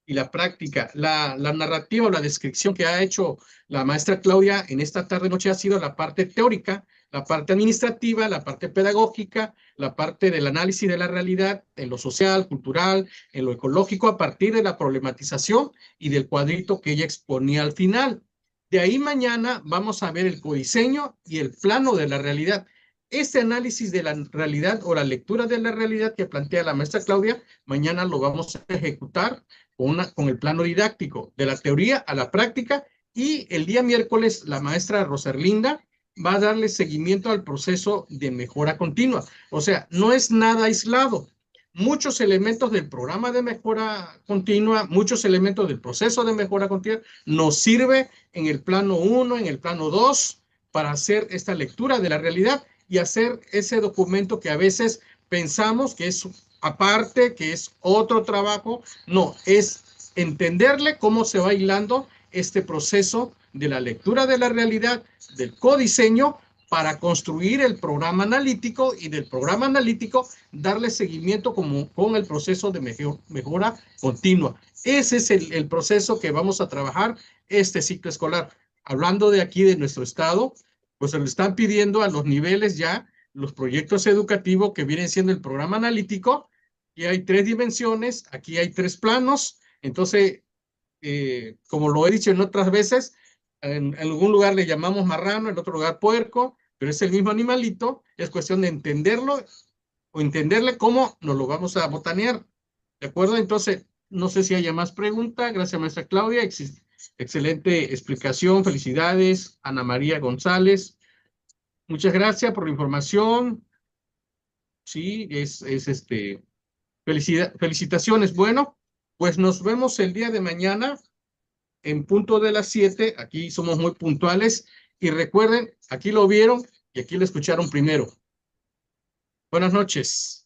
y la práctica. La narrativa o la descripción que ha hecho la maestra Claudia en esta tarde-noche ha sido la parte teórica, la parte administrativa, la parte pedagógica, la parte del análisis de la realidad en lo social, cultural, en lo ecológico, a partir de la problematización y del cuadrito que ella exponía al final. De ahí mañana vamos a ver el codiseño y el plano de la realidad. este análisis de la realidad o la lectura de la realidad que plantea la maestra Claudia, mañana lo vamos a ejecutar con el plano didáctico, de la teoría a la práctica, y el día miércoles la maestra Roserlinda va a darle seguimiento al proceso de mejora continua. O sea, no es nada aislado. Muchos elementos del programa de mejora continua, muchos elementos del proceso de mejora continua nos sirve en el plano 1, en el plano 2, para hacer esta lectura de la realidad y hacer ese documento que a veces pensamos que es aparte, que es otro trabajo. No, es entenderle cómo se va hilando este proceso de la lectura de la realidad, del codiseño, para construir el programa analítico y del programa analítico darle seguimiento con el proceso de mejora continua. Ese es el proceso que vamos a trabajar este ciclo escolar. Hablando de aquí de nuestro estado, pues se le están pidiendo a los niveles ya los proyectos educativos que vienen siendo el programa analítico, y hay 3 dimensiones, aquí hay 3 planos. Entonces, como lo he dicho en otras veces, en algún lugar le llamamos marrano, en otro lugar puerco, pero es el mismo animalito. Es cuestión de entenderlo o entenderle cómo nos lo vamos a botanear. ¿De acuerdo? Entonces, no sé si haya más preguntas. Gracias, maestra Claudia. Excelente explicación. Felicidades, Ana María González. Muchas gracias por la información. Sí, felicitaciones. Bueno, pues nos vemos el día de mañana en punto de las 7. Aquí somos muy puntuales. Y recuerden, aquí lo vieron y aquí lo escucharon primero. Buenas noches.